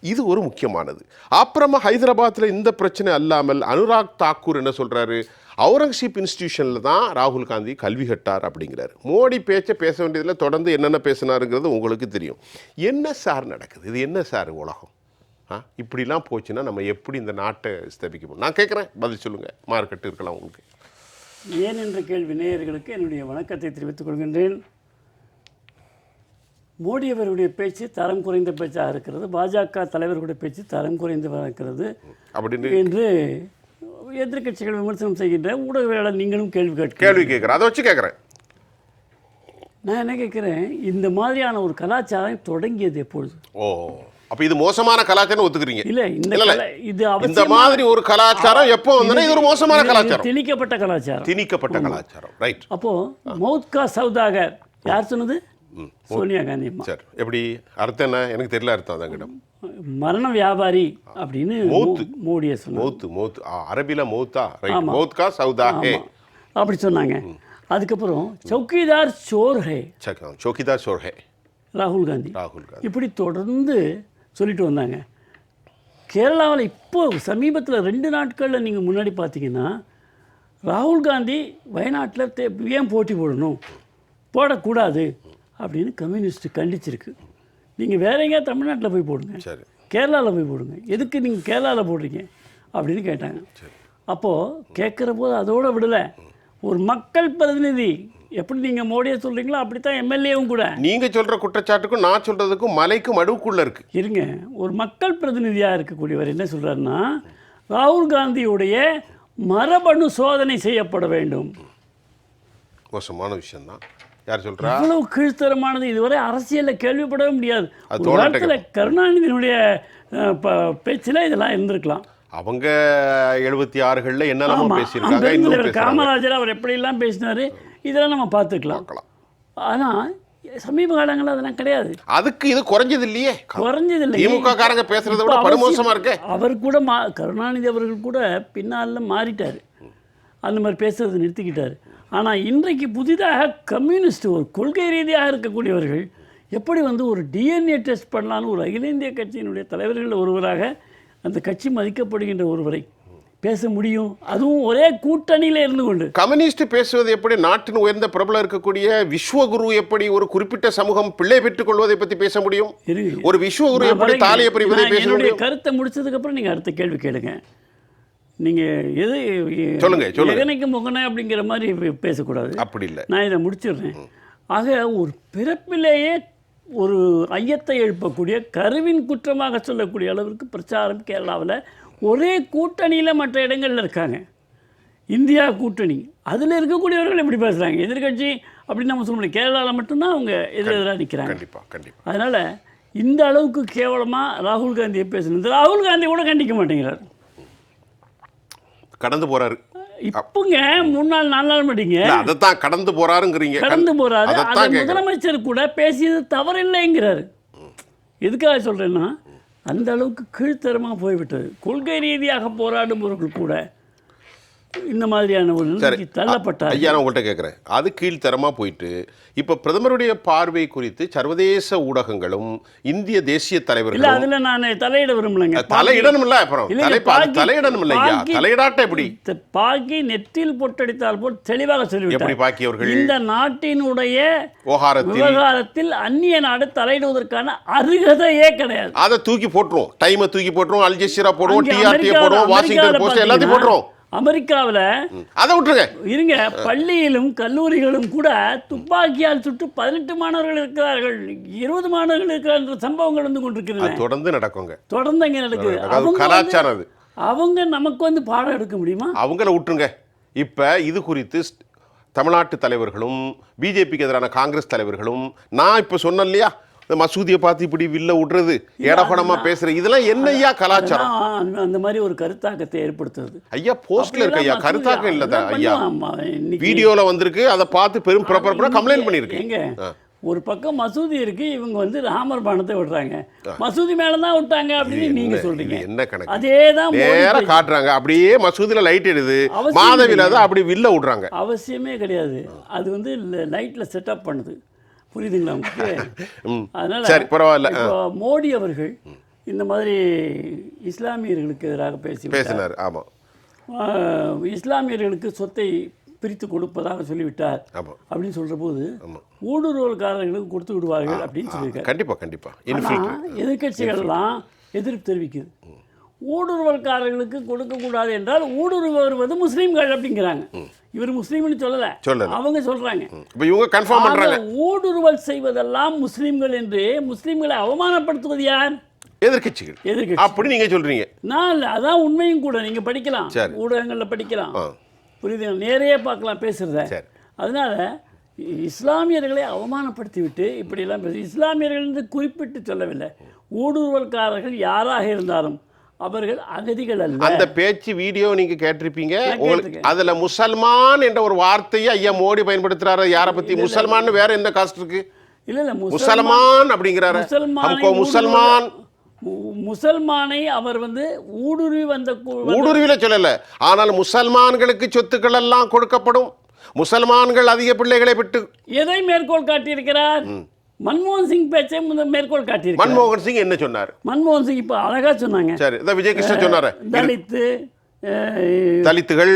இது ஒரு முக்கியமானது. அப்புறமா ஹைதராபாத்தில் இந்த பிரச்சனை அல்லாமல் அனுராக் தாக்கூர் என்ன சொல்கிறாரு, அவுரங்கசீப் இன்ஸ்டிடியூஷனில் தான் ராகுல் காந்தி கல்வி கட்டார் அப்படிங்கிறாரு. மோடி பேச வேண்டியதில் தொடர்ந்து என்னென்ன பேசினாருங்கிறது உங்களுக்கு தெரியும். என்ன சார் நடக்குது? இது என்ன சார் உலகம்? இப்படிலாம் போச்சுன்னா நம்ம எப்படி இந்த நாட்டை ஸ்தாபிக்க முடியும்? நான் கேட்குறேன், பதில் சொல்லுங்கள். மார்க்கெட்டு இருக்கலாம் உங்களுக்கு. ஏன் என்ற கேள்வி நேயர்களுக்கு என்னுடைய வணக்கத்தை தெரிவித்துக் கொள்கின்றேன். மோடி அவருடைய பேச்சு தரம் குறைந்த பேச்சாக இருக்கிறது, பாஜக தலைவர்களுடைய பேச்சு தரம் குறைந்ததாக இருக்கிறது அப்படின்னு என்று எதிர்கட்சிகள் விமர்சனம் செய்கின்ற ஊடகவியலாளர் நீங்களும் கேள்வி கேட்குறேன். அதை வச்சு கேட்குறேன். நான் என்ன கேட்குறேன், இந்த மாதிரியான ஒரு கலாச்சாரம் தொடங்கியது எப்பொழுது? அப்ப இது மோசமான கலாச்சாரம் ஒத்துக்கிறீங்க? இல்ல, இந்த மாதிரி ஒரு கலாச்சாரம் எப்போ வந்தா இது ஒரு மோசமான கலாச்சாரம், திணிக்கப்பட்ட கலாச்சாரம். ரைட். அப்போ மௌத் கா சௌதாகர் யார் சொன்னது? சோனியா காந்தி அம்மா. சரி, எப்படி அர்த்தம் என்ன எனக்கு தெரியல. அர்த்தம் அதான் மரண வியாபாரி அப்படின்னு மோடியை சொன்னாங்க. மௌத் அரபில மௌத்தா, ரைட், மௌத் கா சௌதா ஹே அப்படி சொன்னாங்க. அதுக்கப்புறம் சௌக்கிதார் சோர் ஹே ராகுல் காந்தி இப்படி தொடர்ந்து சொல்லிட்டு வந்தாங்க. கேரளாவில் இப்போ சமீபத்தில் 2 நாட்களில் நீங்கள் முன்னாடி பார்த்தீங்கன்னா ராகுல் காந்தி வயநாட்டில் ஏன் போட்டி போடணும், போடக்கூடாது அப்படின்னு கம்யூனிஸ்ட் கண்டிச்சிருக்கு. நீங்கள் வேற எங்கேயா தமிழ்நாட்டில் போய் போடுங்க, சரி, கேரளாவில் போய் போடுங்க, எதுக்கு நீங்கள் கேரளாவில் போடுறீங்க அப்படின்னு கேட்டாங்க. அப்போது கேட்குற போது அதோடு விடலை, ஒரு மக்கள் பிரதிநிதி எப்படி நீங்கள் மோடியை சொல்கிறீங்களோ அப்படித்தான் எம்எல்ஏவும் கூட. நீங்கள் சொல்கிற குற்றச்சாட்டுக்கும் நான் சொல்கிறதுக்கும் மலைக்கும் மடுவுக்குள்ளே இருக்குது. இருங்க, ஒரு மக்கள் பிரதிநிதியாக இருக்கக்கூடியவர் என்ன சொல்கிறாருன்னா, ராகுல் காந்தியுடைய மரபணு சோதனை செய்யப்பட வேண்டும். மோசமான விஷயம்தான். யார் சொல்கிறா? இவ்வளவு கீழ்த்தரமானது இதுவரை அரசியலில் கேள்விப்படவே முடியாது. ஒரு காலத்தில் கருணாநிதியினுடைய பேச்சில் இதெல்லாம் இருந்திருக்கலாம். அவங்க 76களில் என்னெல்லாம் பேசியிருக்காங்க. காமராஜர் அவர் எப்படியெல்லாம் பேசினாரு இதெல்லாம் நம்ம பார்த்துக்கலாம். ஆனால் சமீப காலங்களில் அதெல்லாம் கிடையாது. அதுக்கு இது குறைஞ்சது இல்லையே, குறைஞ்சது இல்லை. திமுக காரங்க பேசுறதை விட படுமோசமா இருக்கு. அவர் கூட கருணாநிதி அவர்கள் கூட பின்னால் மாறிட்டார், அந்த மாதிரி பேசுறதை நிறுத்திக்கிட்டார். ஆனால் இன்றைக்கு புதிதாக கம்யூனிஸ்ட் ஒரு கொள்கை ரீதியாக இருக்கக்கூடியவர்கள் எப்படி வந்து ஒரு டிஎன்ஏ டெஸ்ட் பண்ணலான்னு ஒரு அகில இந்திய கட்சியினுடைய தலைவர்கள் ஒருவராக அந்த கட்சி மதிக்கப்படுகின்ற ஒருவரை பேச முடியும், அதுவும் ஒரே கூட்டணியில் இருந்து கொண்டு. கம்யூனிஸ்ட் பேசுவது எப்படி, நாட்டின் உயர்ந்த பிரபலம் இருக்கக்கூடிய விஸ்வகுரு எப்படி ஒரு குறிப்பிட்ட சமூகம் பிள்ளை பெற்றுக் கொள்வதை பற்றி பேச முடியும்? ஒரு விஸ்வகுரு எப்படி தாலியை பறிவதை பேச முடியும்? கருத்தை முடிச்சதுக்கு அப்புறம் நீங்க அடுத்த கேள்வி கேளுங்க. நீங்க எது சொல்லுங்க எகனைக்கு முகனை அப்படிங்கிற மாதிரி பேசக்கூடாது. அப்படி இல்லை, நான் இதை முடிச்சிடுறேன். ஆக ஒரு பிறப்பிலேயே ஒரு ஐயத்தை எழுப்பக்கூடிய கருவின் குற்றமாக சொல்லக்கூடிய அளவிற்கு பிரச்சாரம் கேரளாவில் ஒரே கூட்டணியில் மற்ற இடங்களில் இருக்காங்க. இந்தியா கூட்டணி அதில் இருக்கக்கூடியவர்கள் எப்படி பேசுகிறாங்க, எதிர்கட்சி அப்படின்னு நம்ம சொல்ல முடியும். கேரளாவில் மட்டும்தான் அவங்க எதிராக நிற்கிறாங்க. கண்டிப்பாக. அதனால் இந்த அளவுக்கு கேவலமாக ராகுல் காந்தியை பேசணும். ராகுல் காந்தி கூட கண்டிக்க மாட்டேங்கிறார், கடந்து போறாரு. இப்போங்க 3 நாள் 4 நாள் மாட்டீங்க, அதைத்தான் கடந்து போறாருங்கிறீங்க. கடந்து போறாரு. அது முதலமைச்சர் கூட பேசியது தவறில்லைங்கிறாரு. எதுக்காக சொல்றேன்னா அந்த அளவுக்கு கீழ்த்தரமாக போய்விட்டது. கொள்கை ரீதியாக போராடுபவர்கள் கூட இந்த மாதிரியான ஒரு நிலைக்கு தள்ளப்பட்டார். ஐயா, நான் உங்கள்கிட்ட கேட்குறேன், அது கீழ்த்தரமாக போயிட்டு இப்போ பிரதமருடைய பார்வை குறித்து சர்வதேச ஊடகங்களும் இந்திய தேசிய தலைவர்கள் இல்லை, அதில் நான் தலையிட விரும்பலைங்க. தலையிடணும் இல்லை, அப்புறம் தலையிடணும் இல்லை ஐயா, தலையிடாட்ட எப்படி பாக்கி நெற்றில் பொட்டடித்தால் போல் தெளிவாக சொல்லிவிட்டார். எப்படி பாக்கி அவர்கள் இந்த நாட்டினுடைய விவகாரத்தில் அந்நிய நாடு தலையிடுவதற்கான அருகதையே கிடையாது. அதை தூக்கி போட்டுரும், டைமை தூக்கி போட்டுரும், அல் ஜசீரா போடுவோம், டிஆர்டி போடுவோம், வாஷிங்டன் போஸ்ட் எல்லாத்தையும் போட்டுரும். அமெரிக்காவில் அதை விட்டுருங்க, இருங்க, பள்ளியிலும் கல்லூரிகளும் கூட துப்பாக்கியால் சுட்டு 18 மாணவர்கள் இருக்கிறார்கள், 20 மாணவர்கள் இருக்கிறார்கள் சம்பவங்கள் வந்து கொண்டிருக்கிறது. தொடர்ந்து நடக்குங்க, தொடர்ந்து அங்கே நடக்குது. கலாச்சாரம் அவங்க நமக்கு வந்து பாடம் எடுக்க முடியுமா? அவங்கள விட்டுருங்க. இப்போ இது குறித்து தமிழ்நாட்டு தலைவர்களும் பிஜேபிக்கு எதிரான காங்கிரஸ் தலைவர்களும், நான் இப்போ சொன்னேன் இல்லையா, இந்த மசூதியை பார்த்து இப்படி வில்ல விடுறது, ஏடப்படமா பேசுற, இதெல்லாம் என்னையா கலாச்சாரம்? அந்த மாதிரி ஒரு கருத்தாக்கத்தை ஏற்படுத்துறது. ஐயா போஸ்ட்ல இருக்கு ஐயா, கருத்தாக்கம் இல்ல ஐயா, வீடியோல வந்திருக்கு, அதை பார்த்து பெரும் பிரபலமா கம்ப்ளைண்ட் பண்ணிருக்கீங்க. ஒரு பக்கம் மசூதி இருக்கு, இவங்க வந்து ராமர் பானத்தை விடுறாங்க, மசூதி மேலதான் விட்டாங்க அப்படின்னு நீங்க சொல்றீங்க. என்ன கணக்கு? அதேதான் நேரா காட்டுறாங்க, அப்படியே மசூதியில லைட் எடுது, மாதவில தான் அப்படி வில்ல விடுறாங்க. அவசியமே கிடையாது, அது வந்து லைட்ல செட்டப் பண்ணுது, புரியுதுங்களா உங்களுக்கு? அதனால சரி, பரவாயில்ல. மோடி அவர்கள் இந்த மாதிரி இஸ்லாமியர்களுக்கு எதிராக பேசினார். ஆமா, இஸ்லாமியர்களுக்கு சொத்தை பிரித்து கொடுப்பதாக சொல்லிவிட்டார் அப்படின்னு சொல்ற போது ஊடுருவல்காரர்களுக்கு கொடுத்து விடுவார்கள் அப்படின்னு சொல்லியிருக்காரு. கண்டிப்பா எதிர்கட்சிகள்லாம் எதிர்ப்பு தெரிவிக்குது. ஊடுருவல்காரர்களுக்கு கொடுக்கக்கூடாது என்றால் ஊடுருவ வருவது முஸ்லீம்கள் அப்படிங்கிறாங்க. இவர் முஸ்லீம்னு சொல்லல, அவங்க சொல்றாங்க. ஊடுருவல் செய்வதெல்லாம் முஸ்லீம்கள் என்று முஸ்லீம்களை அவமானப்படுத்துவது யார்? எதிர்கட்சிகள். அப்படி நீங்க சொல்றீங்க. நான் அதான் உண்மையும் கூட, நீங்க படிக்கலாம், ஊடகங்கள்ல படிக்கலாம், புரியுது, நேரையே பார்க்கலாம் பேசுறத. அதனால இஸ்லாமியர்களை அவமானப்படுத்தி விட்டு இப்படியெல்லாம் பேச, இஸ்லாமியர்கள் என்று குறிப்பிட்டு சொல்லவில்லை, ஊடுருவல்காரர்கள் யாராக இருந்தாலும் அவர்கள் அகதிகள் அல்ல. அந்த பேச்சு வீடியோ நீங்க கேட்டிருப்பீங்க. அதுல முசல்மான் என்ற ஒரு வார்த்தையை ஐயா மோடி பயன்படுத்துறாரு. யாரை பத்தி? முசல்மான் வேற எந்த காஸ்ட் இருக்கு? இல்ல முசல்மான் அப்படிங்கிறாரு. முசல்மான் முசல்மானை அவர் வந்து ஊடுருவில சொல்லல, ஆனால் முசல்மான்களுக்கு சொத்துக்கள் எல்லாம் கொடுக்கப்படும், முசல்மான்கள் அதிக பிள்ளைகளை பெற்று எதை மேற்கோள் காட்டியிருக்கிறார்? மன்மோகன் சிங் பேச்சை மேற்கோள் காட்டியிருக்காரு. மன்மோகன் சிங் என்ன சொன்னார்? மன்மோகன் சிங் இப்போ அழகா சொன்னாங்க. சரி, இதை விஜயகிருஷ்ணன் சொன்னாரு. தலித்துகள்,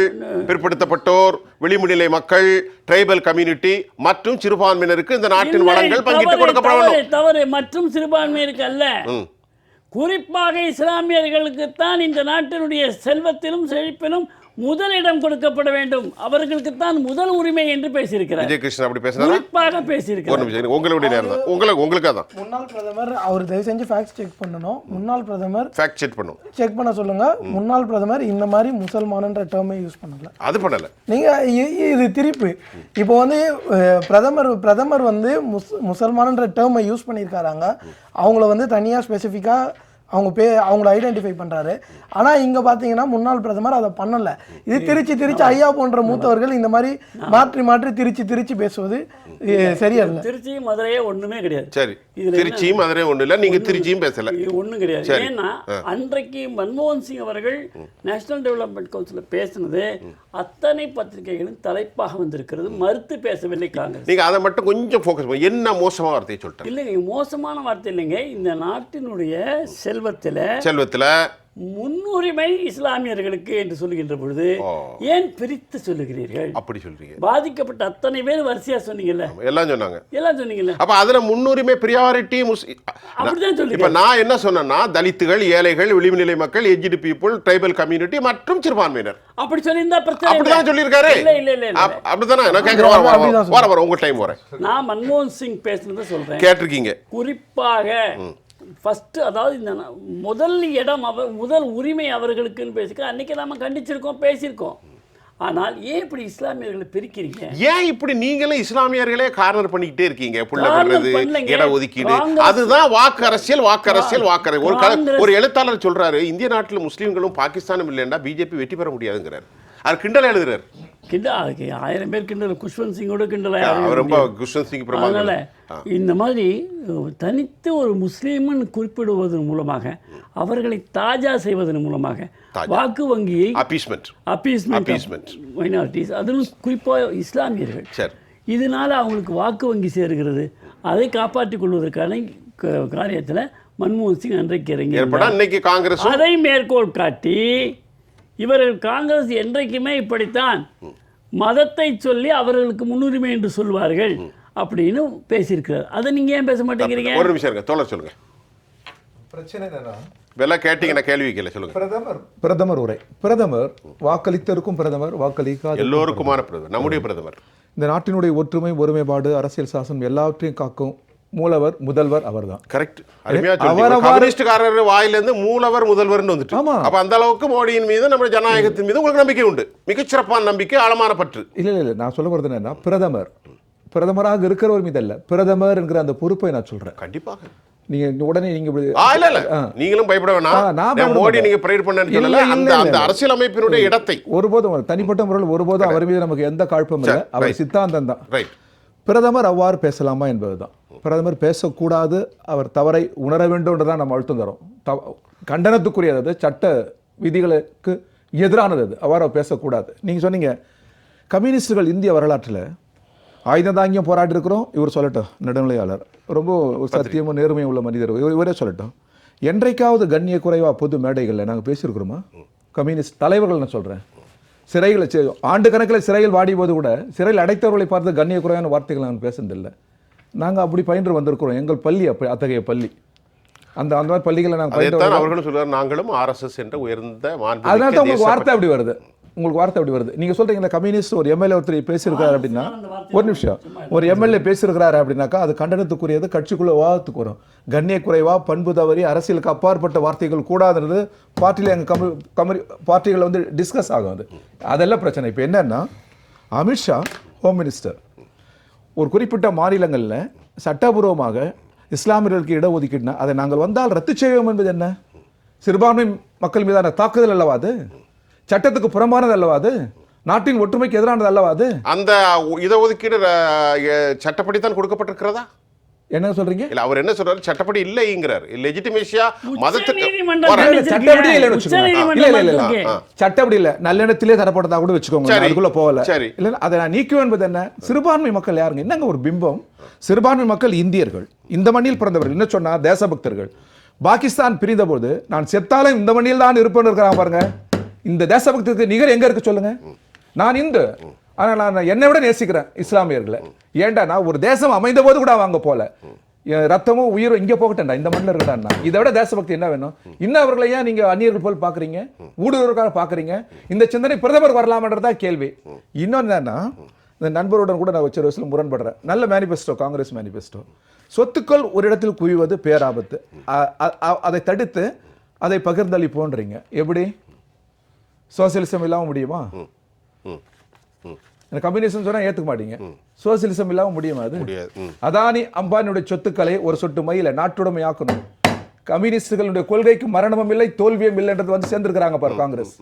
பிற்படுத்தப்பட்டோர், விளிம்புநிலை மக்கள், ட்ரைபல் கம்யூனிட்டி மற்றும் சிறுபான்மையினருக்கு இந்த நாட்டின் வளங்கள் பங்கிட்டு கொடுக்கப்பட வேண்டும். தவறு மற்றும் சிறுபான்மையினருக்கு அல்ல, குறிப்பாக இஸ்லாமியர்களுக்கு தான் இந்த நாட்டினுடைய செல்வத்திலும் செழிப்பிலும் முதலிடம் கொடுக்கப்பட வேண்டும், அவர்களுக்கு தான் முதல் உரிமை என்று பேசியிருக்கிறார். விஜயகிருஷ்ணன் அப்படி பேசினாரா? குறிப்பாக பேசியிருக்கிறார். உங்களுடைய நேரம் தான், உங்களுக்காக தான். முன்னாள் பிரதமர் அவர் தயவு செஞ்சு ஃபேக்ட் செக் பண்ணணும். முன்னாள் பிரதமர் ஃபேக்ட் செக் பண்ண சொல்லுங்க. முன்னாள் பிரதமர் இந்த மாதிரி முசல்மான்ன்ற டேர்மை யூஸ் பண்ணல, அது பண்ணல. நீங்க இது திருப்பி இப்போ வந்து பிரதமர் வந்து முசல்மான்ன்ற டேர்மை யூஸ் பண்ணியிருக்காங்க. அவங்கள வந்து தனியாக ஸ்பெசிஃபிக்காக அவங்கள ஐடென்டிஃபை பண்ணுறாரு. ஆனால் இங்கே பார்த்தீங்கன்னா முன்னாள் பிரதமர் அதை பண்ணலை. இது திருச்சி ஐயா போன்ற மூத்தவர்கள் இந்த மாதிரி மாற்றி திருச்சி பேசுவது சரியல்ல. திருச்சி மதுரையே ஒன்றுமே கிடையாது. சரி, திருச்சியும் மதுரை ஒன்றும் இல்லை, நீங்கள் திருச்சியும் பேசலை, ஒன்றும் கிடையாது. ஏன்னா அன்றைக்கு மன்மோகன் சிங் அவர்கள் நேஷனல் டெவலப்மெண்ட் கவுன்சிலில் பேசினது அத்தனை பத்திரிகைகளும் தலைப்பாக வந்திருக்கிறது, மறுத்து பேசவில்லை காங்கிரஸ். நீங்கள் அதை மட்டும் கொஞ்சம் ஃபோக்கஸ் பண்ணி என்ன மோசமான வார்த்தையை சொல்லிட்டேன். இல்லைங்க, மோசமான வார்த்தை இல்லைங்க. இந்த நாட்டினுடைய செல்வத்தில் முன்னுரிமை இஸ்லாமியர்களுக்கு என்று சொல்லுகின்ற பொழுது ஏன் பிரித்து சொல்லுகிறீர்கள்? அப்படி சொல்றீங்க. பாதிக்கப்பட்ட அத்தனை பேர் வரிசையா சொன்னீங்கல்ல, எல்லாம் சொன்னீங்கல்ல. அப்ப அதுல முன்னுரிமை பிரியாரிட்டி அப்படிதான் சொல்லி. இப்ப நான் என்ன சொன்னேன்னா, தலித்துகள், ஏழைகள், விளிம்புநிலை மக்கள், எஜ்டு பீப்புள், ட்ரைபல் கம்யூனிட்டி மற்றும் சிறுபான்மையினர் அப்படி சொல்லியிருந்தா பிரச்சனை. அப்படிதான் சொல்லியிருக்காரு. இல்ல அப்படித்தானே நான் கேட்கிறேன். வர உங்க டைம் வரேன். நான் மன்மோகன் சிங் பேசுனதை சொல்றேன், கேட்டிருக்கீங்க. குறிப்பாக ஃபர்ஸ்ட், அதாவது இந்த முதல் இடம் முதல் உரிமை அவர்களுக்குன்னு பேசிக்க அன்னைக்கு நாம கண்டிச்சிருக்கோம், பேசியிருக்கோம். ஆனால் ஏன் இப்படி இஸ்லாமியர்களை பிரிக்கிறீங்க? ஏன் இப்படி நீங்களே இஸ்லாமியர்களே கார்னர் பண்ணிக்கிட்டே இருக்கீங்க? புள்ள விடுறது, இட ஒதுக்கீடு, அதுதான் வாக்கு அரசியல். ஒரு எழுத்தாளர் சொல்றாரு, இந்திய நாட்டில் முஸ்லீம்களும் பாகிஸ்தானும் இல்லைன்னா பிஜேபி வெற்றி பெற முடியாதுங்கிறார். அது கிண்டல் எழுதுறாரு. கிண்டல் 1000 பேர் கிண்டல், குஷ்வந்த் சிங்கோட கிண்டல். அதனால இந்த மாதிரி தனித்து ஒரு முஸ்லீம்னு குறிப்பிடுவதன் மூலமாக, அவர்களை தாஜா செய்வதன் மூலமாக வாக்கு வங்கியை அப்பீஸ்மெண்ட் மைனாரிட்டிஸ், அதிலும் குறிப்பாக இஸ்லாமியர்கள், இதனால அவங்களுக்கு வாக்கு வங்கி சேருகிறது. அதை காப்பாற்றிக் கொள்வதற்கான காரியத்தில் மன்மோகன் சிங் அன்றைக்கு இறங்கி காங்கிரஸ் அதை மேற்கோள் காட்டி, இவர்கள் காங்கிரஸ் என்றைக்குமே இப்படித்தான் மதத்தை சொல்லி அவர்களுக்கு முன்னுரிமை என்று சொல்வார்கள் அப்படின்னு பேசியிருக்கிறார். அதை நீங்க ஏன் பேச மாட்டேங்கிறீங்க? ஒரு நிமிஷம் இருங்க, தோழர் சொல்லுங்க. பிரச்சனை என்னன்னா, இதெல்லாம் கேட்டீங்கன்னா கேள்வி கேட்கல, சொல்லுங்க. பிரதமர் உரை, பிரதமர் வாக்களித்தருக்கும் பிரதமர், வாக்களிக்காத எல்லோருக்குமான பிரதமர், நம்முடைய பிரதமர். இந்த நாட்டினுடைய ஒற்றுமை, ஒருமைப்பாடு, அரசியல் சாசனம் எல்லாவற்றையும் காக்கும் மூலவர், முதல்வர் அவர்தான். கரெக்ட். கம்யூனிஸ்ட்காரர் வாயிலிருந்து மூலவர், முதல்வர்னு வந்துட்டு. அப்ப அந்த அளவுக்கு மோடியின் மீது, நம்ம ஜனநாயகத்தின் மீது உங்களுக்கு நம்பிக்கை உண்டு, மிகச்சிறப்பான நம்பிக்கை, ஆழமான பற்று. இல்ல நான் சொல்ல வருது என்னன்னா, பிரதமராக இருக்கிறவர் மீது அல்ல, பிரதமர் என்கிற அந்த பொறுப்பை நான் சொல்றேன். கண்டிப்பாக நீங்க உடனே நீங்களும் பயப்பட வேணாம். மோடி நீங்க பிரேயர் பண்ண அந்த அரசியல் அமைப்பினுடைய இடத்தை ஒருபோதும் தனிப்பட்ட முறையில் ஒருபோதும் அவர் மீது நமக்கு எந்த காழ்ப்பும் இல்லை. அவர் சித்தாந்தம் தான். பிரதமர் அவ்வாறு பேசலாமா என்பதுதான். பிரதமர் பேசக்கூடாது, அவர் தவறை உணர வேண்டும் என்றுதான் நம்ம அழுத்தம் தரோம். கண்டனத்துக்குரியது, சட்ட விதிகளுக்கு எதிரானது அது. அவ்வாறு அவர் பேசக்கூடாது. நீங்கள் சொன்னீங்க கம்யூனிஸ்டுகள் இந்திய வரலாற்றில் ஆயுதம் தாங்கியும் போராடி இருக்கிறோம். இவர் சொல்லட்டும், நடுநிலையாளர், ரொம்ப சத்தியமும் நேர்மையும் உள்ள மனிதர், இவரே சொல்லட்டும். என்றைக்காவது கண்ணிய குறைவா பொது மேடைகளில் நாங்கள் பேசியிருக்கிறோமா? கம்யூனிஸ்ட் தலைவர்கள் நான் சொல்கிறேன், சிறையில் ஆண்டு கணக்கில் சிறையில் வாடிய போது கூட சிறையில் அடைத்தவர்களை பார்த்து கண்ணிய குறைவான வார்த்தைகள் நாங்கள் பேசுனதில்லை. நாங்கள் அப்படி பயின்று வந்திருக்கிறோம். எங்கள் பள்ளி அத்தகைய பள்ளி. அந்த மாதிரி பள்ளிகளை நாங்கள் அவர்களும் சொல்றாரு, நாங்களும் RSS என்ற உயர்ந்த மாண்பு. அதனால தான் உங்களுக்கு வார்த்தை அப்படி வருது. நீங்கள் சொல்றீங்க கம்யூனிஸ்ட் ஒரு எம்எல்ஏ ஒருத்தர் பேசியிருக்காரு அப்படின்னா, ஒரு நிமிஷம், ஒரு எம்எல்ஏ பேசியிருக்கிறாரு அப்படின்னாக்கா அது கண்டனத்துக்குரியது, கட்சிக்குள்ள விவாதத்துக்கு வரும். கண்ணிய குறைவா, பண்பு தவறி, அரசியலுக்கு அப்பாற்பட்ட வார்த்தைகள் கூடாதுன்றது பார்ட்டியில் எங்கள் பார்ட்டிகளில் வந்து டிஸ்கஸ் ஆகும். அதெல்லாம் பிரச்சனை. இப்போ என்னன்னா, அமித்ஷா ஹோம் மினிஸ்டர் ஒரு குறிப்பிட்ட மாநிலங்களில் சட்டபூர்வமாக இஸ்லாமியர்களுக்கு இடஒதுக்கீடுனா அதை நாங்கள் வந்தால் ரத்து செய்வோம் என்பது என்ன? சிறுபான்மை மக்கள் மீதான தாக்குதல் அல்லவா அது? சட்டத்துக்கு புறம்பானது அல்லவா அது? நாட்டின் ஒற்றுமைக்கு எதிரானது அல்லவா அது? அந்த இடஒதுக்கீடு சட்டப்படித்தான் கொடுக்கப்பட்டிருக்கிறதா? என்ன சொல்றீங்க? இல்ல அவர் என்ன சொல்றாரு, சட்டப்படி இல்லைங்கிறார். லெஜிட்டிமேசியா மதத்துக்கு உச்சநீதிமன்றம் வர- கண்டிச்சிருக்கு. சட்டப்படி இல்லைன்னு வச்சுக்கோங்க. உச்சநீதிமன்றம் இல்ல, இல்ல, இருக்கு. சட்டப்படி இல்ல, நல்லெண்ணத்திலே தரப்பட்டதா கூட வச்சுக்கோங்க, சரி. அதுக்குள்ள போகல. சரி. இல்ல அதை நான் நீக்குவேன் என்பது என்ன? சிறுபான்மை மக்கள் யாருங்க? என்னங்க ஒரு பிம்பம்? சிறுபான்மை மக்கள் இந்தியர்கள், இந்த மண்ணில் பிறந்தவர்கள், என்ன சொன்னா தேசபக்தர்கள். பாகிஸ்தான் பிரிந்த போது நான் செத்தாலும் இந்த மண்ணில் தான் இருப்பேன்னு இருக்கிறாங்க பாருங்க. இந்த தேசபக்தருக்கு நிகர் எங்க இருக்கு சொல்லுங்க? நான் இந்து, ஆனா நான் என்னை விட நேசிக்கிறேன் இஸ்லாமியர்களை. ஏன்டா நான் ஒரு தேசம் அமைந்த போது கூட வாங்க போல, என் ரத்தமும் உயிரும் இங்கே போகட்டேன்டா, இந்த மண்ணில் இருக்கட்டான்னா. இதை விட தேசபக்தி என்ன வேணும்? இன்னும் அவர்களை ஏன் நீங்க அந்நியர்கள் போல் பாக்குறீங்க, ஊடுருவருக்காக பாக்குறீங்க? இந்த சிந்தனை பிரதமர் வரலாமன்றதா கேள்வி. இன்னொன்னு என்னன்னா, இந்த நண்பருடன் கூட நான் வச்ச ரோசில் முரண்படுறேன். நல்ல மேனிஃபெஸ்டோ, காங்கிரஸ் மேனிஃபெஸ்டோ. சொத்துக்கள் ஒரு இடத்தில் குவிவது பேராபத்து, அதை தடுத்து அதை பகிர்ந்தளிப்போன்றீங்க. எப்படி? சோசியலிசம் இல்லாம முடியுமா? கம்யூனிசம் சொன்னா ஏத்துக்க மாட்டீங்க, சோசியலிசம் இல்லாம முடியுமா? அது முடியாது. அதானி அம்பானியுடைய சொத்துக்களை ஒரு சொட்டு மயில நாட்டுடைமையாக்கணும். கம்யூனிஸ்டுகளுடைய கொள்கைக்கு மரணமும் இல்லை தோல்வியும் இல்லைன்றது வந்து சேர்ந்திருக்கிறாங்க பாரு காங்கிரஸ்.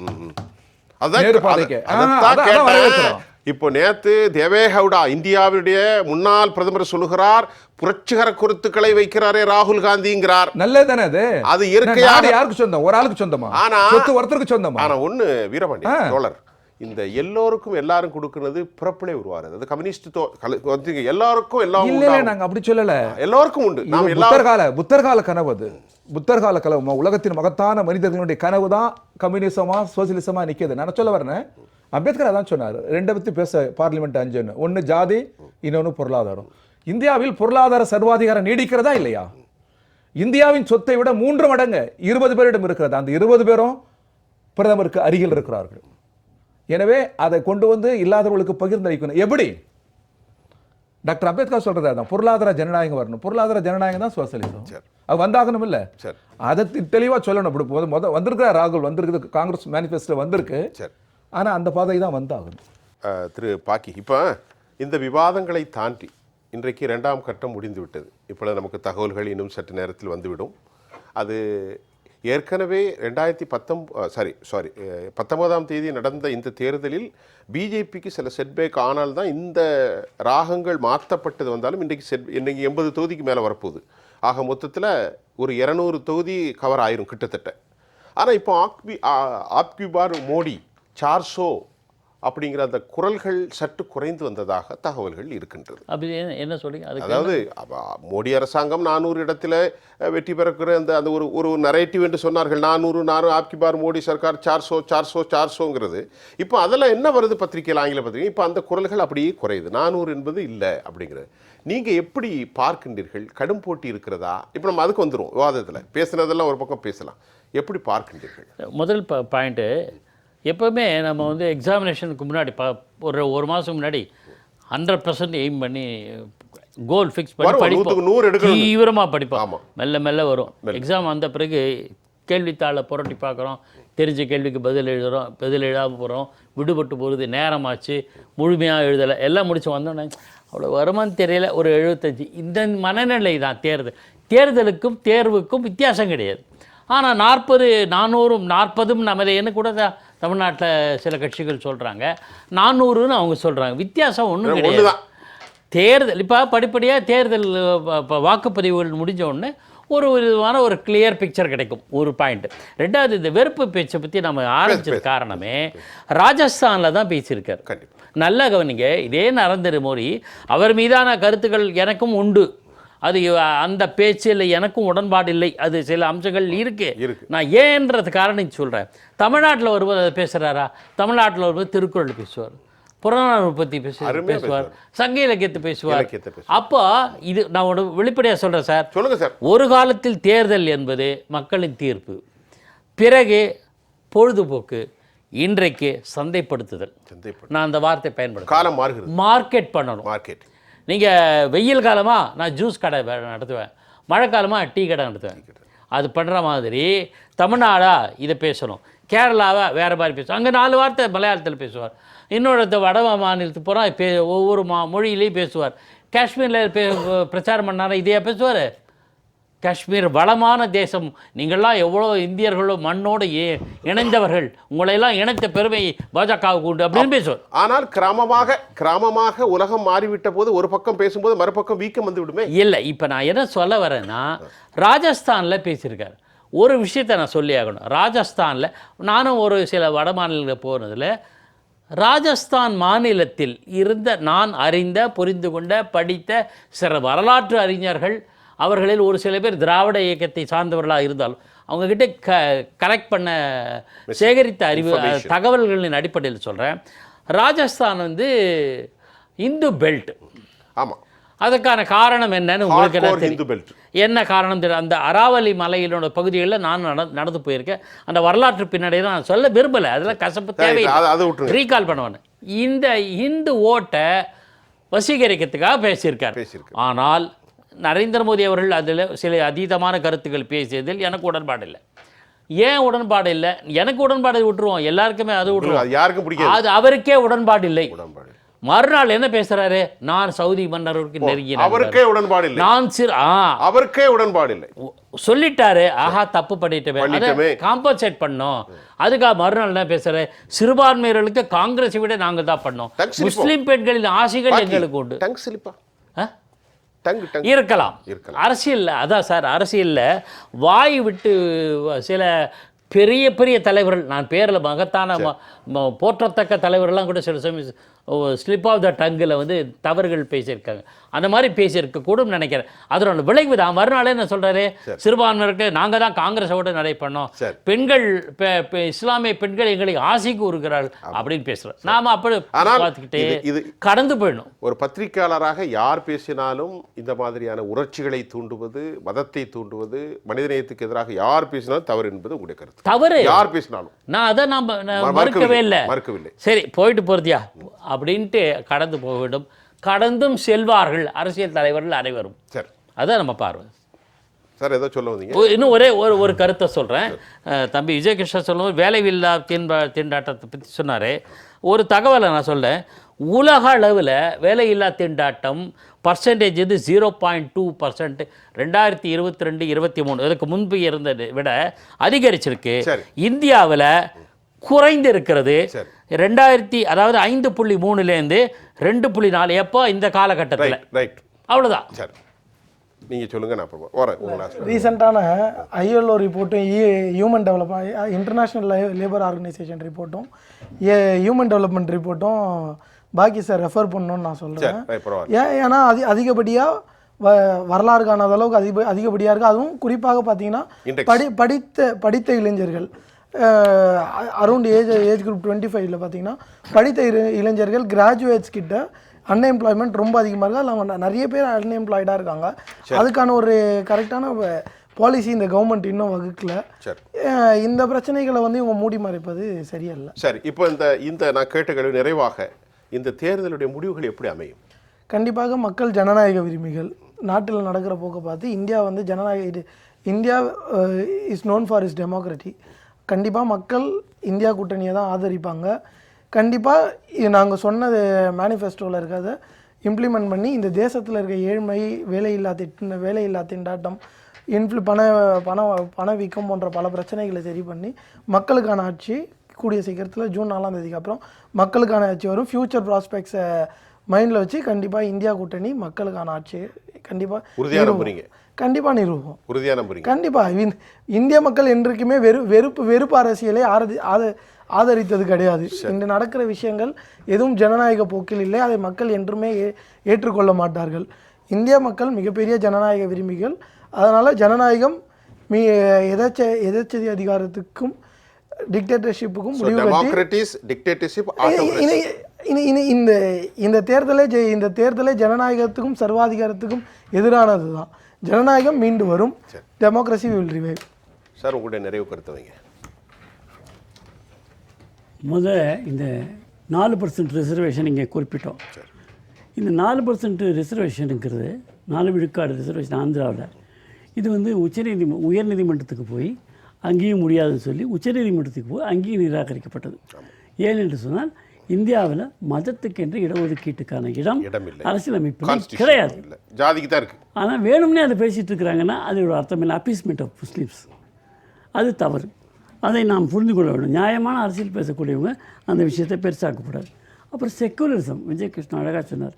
நேரு பாதைக்கு. அதான் வரவேற்கிறோம். இப்போ நேத்து தேவேகவுடா இந்தியாவுடைய முன்னாள் பிரதமர் சொல்லுகிறார், புரட்சிகர கருத்துக்களை வைக்கிறாரே ராகுல் காந்திங்கிறார். நல்லதுதானே அது? அது இயற்கையாக நாடு யாருக்கு சொந்தம்? ஒரு ஆளுக்கு சொந்தமா? ஆனா சொத்து ஒருத்தருக்கு சொந்தமா? ஆனா ஒண்ணு வீரபாண்டி தோழர், இந்த எல்லோருக்கும் எல்லாரும் கொடுக்கிறது பிறப்பிலே உருவாரு. அது கம்யூனிஸ்ட் எல்லாருக்கும் எல்லாம் இல்ல இல்ல, நாங்க அப்படி சொல்லல. எல்லாருக்கும் உண்டு. நாம் புத்தர் கால கனவு அது. புத்தர் கால கனவு, உலகத்தின் மகத்தான மனிதர்களுடைய கனவு தான் கம்யூனிசமா சோசியலிசமா நிக்குது. நான் சொல்ல வரேன், அம்பேத்கர் அதான் சொன்னார். ரெண்டை பத்தி பேச பார்லிமெண்ட் 5. ஒன்னு ஜாதி, இன்னொன்னு பொருளாதாரம். இந்தியாவில் பொருளாதார சர்வாதிகாரம் நீடிக்கிறதா இல்லையா? இந்தியாவின் சொத்தை விட 3 மடங்கு 20 பேரிடம் இருக்கிறது. அந்த 20 பேரும் பிரதமருக்கு அருகில் இருக்கிறார்கள். எனவே அதை கொண்டு வந்து இல்லாதவர்களுக்கு பகிர்ந்தளிக்கணும். எப்படி? டாக்டர் அம்பேத்கர் சொல்றது அதான், பொருளாதார ஜனநாயகம் வரணும். பொருளாதார ஜனநாயகம் தான் சோசியலிசம். அது வந்தாகணும் இல்ல? அதை தெளிவா சொல்லணும். இப்படி வந்திருக்கிற ராகுல் வந்திருக்குது, காங்கிரஸ் மேனிஃபெஸ்டோ வந்திருக்கு. ஆனா அந்த பாதை தான் வந்தாகணும். திரு பாக்கி, இப்போ இந்த விவாதங்களை தாண்டி இன்றைக்கு 2ஆம் கட்டம் முடிந்து விட்டது. இப்போ நமக்கு தகவல்கள் இன்னும் சற்று நேரத்தில் வந்துவிடும். அது ஏற்கனவே 19ஆம் தேதி நடந்த இந்த தேர்தலில் பிஜேபிக்கு சில செட்பேக் ஆனால் தான் இந்த ராகங்கள் மாற்றப்பட்டது. வந்தாலும் இன்றைக்கு 80 தொகுதிக்கு மேலே வரப்போகுது. ஆக மொத்தத்தில் ஒரு 200 தொகுதி கவர் ஆயிரும் கிட்டத்தட்ட. ஆனால் இப்போ ஆப்கி பார் மோடி 400 அப்படிங்கிற அந்த குரல்கள் சற்று குறைந்து வந்ததாக தகவல்கள் இருக்கின்றது. அப்படி என்ன சொல்லி? அதாவது மோடி அரசாங்கம் 400 இடத்துல வெற்றி பெறக்கிற அந்த ஒரு நரேட்டிவ் என்று சொன்னார்கள். 400 ஆப்கி பார் மோடி சர்க்கார் 400 இப்போ அதெல்லாம் என்ன வருது பத்திரிகையில், ஆங்கில பத்திரிகை. இப்போ அந்த குரல்கள் அப்படியே குறையுது. 400 என்பது இல்லை அப்படிங்கிறது. நீங்கள் எப்படி பார்க்கின்றீர்கள்? கடும் போட்டி இருக்கிறதா? இப்போ நம்ம அதுக்கு வந்துடும். விவாதத்தில் பேசுனதெல்லாம் ஒரு பக்கம் பேசலாம். எப்படி பார்க்கின்றீர்கள்? முதல் பாயிண்ட்டு, எப்போவுமே நம்ம வந்து எக்ஸாமினேஷனுக்கு முன்னாடி ஒரு மாதம் முன்னாடி 100% எய்ம் பண்ணி கோல் ஃபிக்ஸ் பண்ணி படிப்போம், தீவிரமாக படிப்போம். மெல்ல மெல்ல வரும். எக்ஸாம் வந்த பிறகு கேள்வித்தாளை புரட்டி பார்க்குறோம், தெரிஞ்ச கேள்விக்கு பதில் எழுதுகிறோம், பதில் எழுதாமல் போகிறோம், விடுபட்டு போகிறது, நேரமாச்சு, முழுமையாக எழுதலை, எல்லாம் முடிச்சு வந்தோன்னே அவ்வளோ வருமானு தெரியல, ஒரு 75. இந்த மனநிலை தான் தேர்தலுக்கும் தேர்வுக்கும் வித்தியாசம் கிடையாது. ஆனால் 40 440 நம்மளேன்னு கூட தமிழ்நாட்டில் சில கட்சிகள் சொல்கிறாங்க, 400ன்னு அவங்க சொல்கிறாங்க. வித்தியாசம் ஒன்றும் கிடையாது. தேர்தல் இப்போ படிப்படியாக தேர்தல் வாக்குப்பதிவுகள் முடிஞ்ச உடனே ஒரு விதமான ஒரு கிளியர் பிக்சர் கிடைக்கும். ஒரு பாயிண்ட். ரெண்டாவது, இந்த வெறுப்பு பேச்சை பற்றி நம்ம ஆரம்பிச்சது காரணமே ராஜஸ்தானில் தான் பேசியிருக்கார். நல்லா கவனிங்க, இதே நரேந்திர மோடி அவர் மீதான கருத்துக்கள் எனக்கும் உண்டு, அது அந்த பேச்சில் எனக்கும் உடன்பாடு இல்லை, அது சில அம்சங்கள் இருக்கு. நான் ஏன்றது காரணம் சொல்கிறேன். தமிழ்நாட்டில் வரும்போது அதை பேசுகிறாரா? தமிழ்நாட்டில் வரும்போது திருக்குறள் பேசுவார், புறநானூறு பற்றி பேசுவார், சங்க இலக்கியத்தை பேசுவார். அப்போ இது நான் வெளிப்படையாக சொல்கிறேன் சார். சொல்லுங்கள் சார். ஒரு காலத்தில் தேர்தல் என்பது மக்களின் தீர்ப்பு, பிறகு பொழுதுபோக்கு, இன்றைக்கு சந்தைப்படுத்துதல். நான் அந்த வார்த்தை பயன்படுத்த, காலம் மாறுகிறது, மார்க்கெட் பண்ணணும். மார்க்கெட். நீங்கள் வெயில் காலமாக நான் ஜூஸ் கடை நடத்துவேன், மழை காலமாக டீ கடை நடத்துவேன். அது பண்ணுற மாதிரி தமிழ்நாடா இதை பேசணும், கேரளாவை வேறு மாதிரி பேசுவோம், அங்கே 4 வார்த்தை மலையாளத்தில் பேசுவார், இன்னொரு வட மாநிலத்துக்கு போகிறோம் ஒவ்வொரு மொழியிலையும் பேசுவார். காஷ்மீரில் பிரச்சாரம் பண்ணாரா இதையா பேசுவார்? காஷ்மீர் வளமான தேசம், நீங்கள்லாம் எவ்வளோ இந்தியர்களோ மண்ணோடு இணைந்தவர்கள், உங்களையெல்லாம் இணைத்த பெருமை பாஜகவுக்கு உண்டு அப்படின்னு பேசுவார். ஆனால் கிராமமாக உலகம் மாறிவிட்ட போது ஒரு பக்கம் பேசும்போது மறுபக்கம் வீக்கம் வந்து விடுமே. இல்லை, இப்போ நான் என்ன சொல்ல வரேன்னா, ராஜஸ்தானில் பேசியிருக்காரு. ஒரு விஷயத்தை நான் சொல்லி ஆகணும். ராஜஸ்தானில் நானும் ஒரு சில வட மாநிலங்களில் போனதில், ராஜஸ்தான் மாநிலத்தில் இருந்த நான் அறிந்த, புரிந்து கொண்ட, படித்த சில வரலாற்று அறிஞர்கள், அவர்களில் ஒரு சில பேர் திராவிட இயக்கத்தை சார்ந்தவர்களாக இருந்தாலும் அவங்கக்கிட்ட கலெக்ட் பண்ண சேகரித்த அறிவு தகவல்களின் அடிப்படையில் சொல்கிறேன். ராஜஸ்தான் வந்து இந்து பெல்ட். ஆமாம். அதுக்கான காரணம் என்னன்னு உங்களுக்கு என்ன இந்து பெல்ட். என்ன காரணம் தெரியும்? அந்த அராவலி மலையினோட பகுதிகளில் நான் நடந்து போயிருக்கேன். அந்த வரலாற்று பின்னடையை நான் சொல்ல விரும்பலை, அதெல்லாம் கசப்பு தேவையில்லை, ரீகால் பண்ணுவேன். இந்த இந்து ஓட்டை வசீகரிக்கிறதுக்காக பேசியிருக்கார். ஆனால் நரேந்திர மோடி அவர்கள் அதில் சில அதீதமான கருத்துக்கள் பேசியதில் எனக்கு உடன்பாடு இல்லை. ஏன் உடன்பாடு இல்லை? எனக்கு உடன்பாடு விட்டுருவோம், எல்லாருக்குமே அது விட்டுருவோம், யாருக்கும் பிடிக்காது. அது அவருக்கே உடன்பாடு இல்லை. மறுநாள் என்ன பேசுறாரு? நான் சவுதி மன்னருக்கு நெருங்கினேன், அவருக்கே உடன்பாடு இல்லை. அவருக்கே உடன்பாடு இல்லை சொல்லிட்டாரு. ஆஹா, தப்பு பண்ணிட்டோமே, காம்பன்சேட் பண்ணோம். அதுக்காக மறுநாள் என்ன பேசுறாரு? சிறுபான்மையினர்களுக்கு காங்கிரஸை விட நாங்கள் தான் பண்ணோம், முஸ்லீம் பெண்களின் ஆசைகள் எங்களுக்கு உண்டு. இருக்கலாம் அரசியல். அதான் சார், அரசியலில் வாய் விட்டு சில பெரிய பெரிய தலைவர்கள், நான் பேரில் மகத்தான போற்றத்தக்க தலைவர்கள்லாம் கூட சில சமயம் ஸ்லிப் ஆஃப் த டங்கில் வந்து தவறுகள் பேசியிருக்காங்க. அந்த மாதிரி பேசியிருக்க கூடும் நினைக்கிறேன். அதனோட விளைவு தான் மறுநாளே என்ன சொல்கிறாரு? சிறுபான்மையினருக்கு நாங்கள் தான் காங்கிரஸோடு நடை பண்ணோம், பெண்கள் இஸ்லாமிய பெண்கள் எங்களை ஆசை கூறுகிறார்கள் அப்படின்னு பேசுகிறோம். நாம் அப்படி பார்த்துக்கிட்டே கடந்து போயிடணும். ஒரு பத்திரிகையாளராக யார் பேசினாலும் இந்த மாதிரியான உணர்ச்சிகளை தூண்டுவது, மதத்தை தூண்டுவது, மனிதநேயத்துக்கு எதிராக யார் பேசினாலும் தவறு என்பது உங்களுடைய கருத்து. தவறு யார் பேசினாலும் நான் அதை மறுக்கவே இல்லை. சரி, போயிட்டு போகிறதியா அப்படின்ட்டு கடந்து போக வேண்டும். கடந்தும் செல்வார்கள் அரசியல் தலைவர்கள் அனைவரும். சரி, அதான் நம்ம பார்வை. சார் ஏதோ சொல்ல வந்தீங்க. இன்னும் ஒரு கருத்தை சொல்கிறேன். தம்பி விஜயகிருஷ்ணா சொல்லும்போது வேலையில்லா திண்டாட்டத்தை பற்றி சொன்னார். ஒரு தகவலை நான் சொல்லேன். உலக அளவில் வேலையில்லா திண்டாட்டம் பர்சன்டேஜ் இது 0.2%. 2022-23 இதுக்கு முன்பு இருந்ததை விட அதிகரிச்சிருக்கு. இந்தியாவில் குறைந்து இருக்கிறது. 5.3லேருந்து 2.4. எப்போ? இந்த காலகட்டத்தில். அவ்வளோதான். சரி, நீங்கள் சொல்லுங்கள், நான் வரேன். ரீசெண்டான ILO ரிப்போர்ட்டும், human development international labour organisation ரிப்போர்ட்டும், ஹியூமன் டெவலப்மெண்ட் ரிப்போர்ட்டும் பாக்கி சார் ரெஃபர் பண்ணணும்னு நான் சொல்கிறேன். ஏன்னா அதிகப்படியாக வரலாறு காணாத அளவுக்கு அதிகப்படியாக இருக்குது. அதுவும் குறிப்பாக பார்த்தீங்கன்னா படித்த இளைஞர்கள் அரௌண்ட் ஏஜ் குரூப் 25ல் பார்த்தீங்கன்னா படித்த இளைஞர்கள் கிராஜுவேட்ஸ் கிட்ட அன்எம்ப்ளாய்மெண்ட் ரொம்ப அதிகமாக இருக்குது. அதில் அவங்க நிறைய பேர் அன்எம்ப்ளாய்டாக இருக்காங்க. அதுக்கான ஒரு கரெக்டான பாலிசி இந்த கவர்மெண்ட் இன்னும் வகுக்கல. இந்த பிரச்சனைகளை வந்து இவங்க மூடி மறைப்பது சரியில்லை. சரி, இப்போ இந்த நான் கேட்ட கேள்வி நிறைவாக, இந்த தேர்தலுடைய முடிவுகள் எப்படி அமையும்? கண்டிப்பாக மக்கள் ஜனநாயக விரும்பிகள். நாட்டில் நடக்கிற போக்கை பார்த்து இந்தியா வந்து India is known for is democracy. கண்டிப்பாக மக்கள் இந்தியா கூட்டணியை தான் ஆதரிப்பாங்க. கண்டிப்பாக நாங்கள் சொன்னது மேனிஃபெஸ்டோவில் இருக்கிறத இம்ப்ளிமெண்ட் பண்ணி இந்த தேசத்தில் இருக்க ஏழ்மை, வேலையில்லா திண்டாட்டம், பணவீக்கம் போன்ற பல பிரச்சனைகளை சரி பண்ணி மக்களுக்கான ஆட்சி கூடிய சீக்கிரத்தில் ஜூன் 4ஆம் தேதிக்கு அப்புறம் மக்களுக்கான ஆட்சி வரும். ஃபியூச்சர் ப்ராஸ்பெக்ட்ஸை மைண்டில் வச்சு கண்டிப்பாக இந்தியா கூட்டணி மக்களுக்கான ஆட்சி கண்டிப்பாக நிறுவுவோம். கண்டிப்பாக இந்திய மக்கள் என்றைக்குமே வெறுப்பு அரசியலை ஆதரித்தது கிடையாது. இன்று நடக்கிற விஷயங்கள் எதுவும் ஜனநாயக போக்கில் இல்லை. அதை மக்கள் என்றுமே ஏற்றுக்கொள்ள மாட்டார்கள். இந்திய மக்கள் மிகப்பெரிய ஜனநாயக விரும்பிகள். அதனால் ஜனநாயகம் எதேச்சதி அதிகாரத்துக்கும் டிக்டேட்டர்ஷிப்புக்கும் இந்த தேர்தலே ஜனநாயகத்துக்கும் சர்வாதிகாரத்துக்கும் எதிரானது தான். ஜனநாயகம் மீண்டு வரும். Democracy will revive. சார், உங்களுடைய நிறைவு கருத்து வைங்க. இந்த 4% ரிசர்வேஷன் இங்கே குறிப்பிட்டோம். இந்த 4% ரிசர்வேஷனுங்கிறது 4 விழுக்காடு ரிசர்வேஷன் ஆந்திராவில். இது வந்து உயர்நீதிமன்றத்துக்கு போய் அங்கேயும் முடியாதுன்னு சொல்லி உச்சநீதிமன்றத்துக்கு போய் அங்கேயும் நிராகரிக்கப்பட்டது. ஏனென்று சொன்னால் இந்தியாவில் மதத்துக்கென்று இடஒதுக்கீட்டுக்கான இடம் இடமில்லை. அரசியலமைப்பில் Constitution கிடையாது. இல்ல. ஜாதிக்கு தான் இருக்கு. ஆனால் வேணும்னே அதை பேசிகிட்டு இருக்கிறாங்கன்னா அது ஒரு அர்த்தம் இல்லை. அப்பீஸ்மெண்ட் ஆஃப் முஸ்லீம்ஸ், அது தவறு. அதை நாம் புரிந்து கொள்ள வேண்டும். நியாயமான அரசியல் பேசக்கூடியவங்க அந்த விஷயத்தை பெருசாக்கக்கூடாது. அப்புறம் செக்குலரிசம், விஜயகிருஷ்ணன் அழகாக சொன்னார்.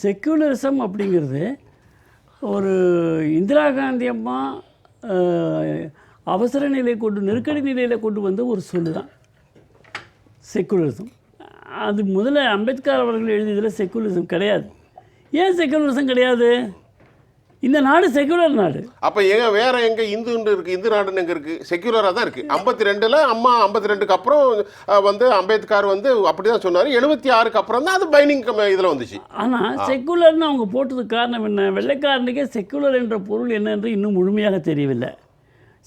செக்குலரிசம் அப்படிங்கிறது ஒரு இந்திரா காந்தி அம்மா அவசர நிலை கொண்டு நெருக்கடி நிலையில் கொண்டு வந்த ஒரு சொல்லு தான் செக்குலரிசம். அது முதல்ல அம்பேத்கர் அவர்கள் எழுதியதில் செக்குலரிசம் கிடையாது. ஏன் செக்குலரிசம் கிடையாது? இந்த நாடு செக்குலர் நாடு. அப்ப வேற எங்க இந்து இருக்கு? இந்து நாடுன்னு எங்க இருக்கு? செக்குலரா தான் இருக்கு. 52ல அம்மா 52க்கு அப்புறம் வந்து அம்பேத்கர் வந்து அப்படிதான் சொன்னாரு. 76க்கு அப்புறம் தான் அது பைனிங் இதுல வந்துச்சு. ஆனா செக்குலர்னு அவங்க போட்டதுக்கு காரணம் என்ன? வெள்ளைக்காரனுக்கே செக்குலர் என்ற பொருள் என்ன என்று இன்னும் முழுமையாக தெரியவில்லை.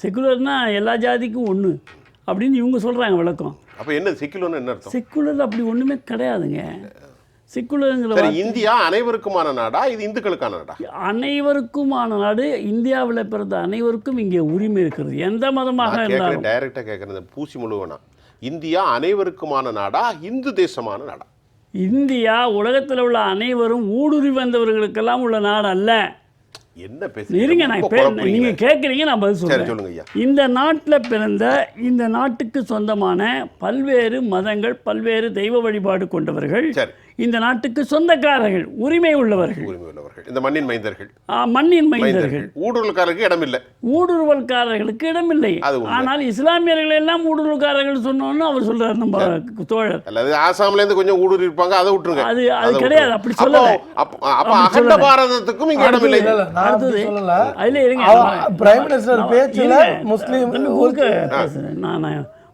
செக்குலர்னா எல்லா ஜாதிக்கும் ஒன்று அப்படின்னு இவங்க சொல்றாங்க விளக்கம். அப்ப என்ன செக்குலர்னு என்ன அர்த்தம்? செக்குலர் அப்படி ஒண்ணுமே கிடையாதுங்க. செக்குலருங்கிற இந்தியா அனைவருக்குமான நாடா, இது இந்துக்களுக்கான நாடா? அனைவருக்குமான நாடு. இந்தியாவில் பிறந்த அனைவருக்கும் இங்கே உரிமை இருக்கிறது, எந்த மதமாக இருந்தாலும். டைரக்டா கேட்கறது பூசி முழுவனா, இந்தியா அனைவருக்குமான நாடா, இந்து தேசமான நாடா? இந்தியா உலகத்தில் உள்ள அனைவரும் ஊடுருவி வந்தவர்களுக்கெல்லாம் உள்ள நாடு அல்ல. என்ன பேசுறீங்க? இருங்க, நான் நீங்க கேட்குறீங்க, நான் பதில் சொல்லுங்க. இந்த நாட்டில் பிறந்த, இந்த நாட்டுக்கு சொந்தமான பல்வேறு மதங்கள், பல்வேறு தெய்வ வழிபாடு கொண்டவர்கள் இந்த நாட்டுக்கு சொந்தக்காரர்கள், உரிமை உள்ளவர்கள். இந்த மண்ணின் மைந்தர்கள். மண்ணின் மைந்தர்கள். ஊடுருவல்காரர்களுக்கு இடமில்லை. ஊடுருவல்காரர்களுக்கு இடமில்லை. ஆனால் இஸ்லாமியர்கள் எல்லாம் ஊடுருவல்காரர்கள் சொன்னோன்னு அவர் சொல்றாரு நம்ம தோழர். அல்லது ஆசாம்ல இருந்து கொஞ்சம் ஊடுருவி இருப்பாங்க, அதை விட்டுருங்க. அது கிடையாது, அப்படி சொல்லல. அப்ப அகண்ட பாரதத்துக்கும் இங்க இடமில்லை. அடுத்தது அதுல இருங்க, பிரைம் மினிஸ்டர் பேச்சுல முஸ்லீம் நான்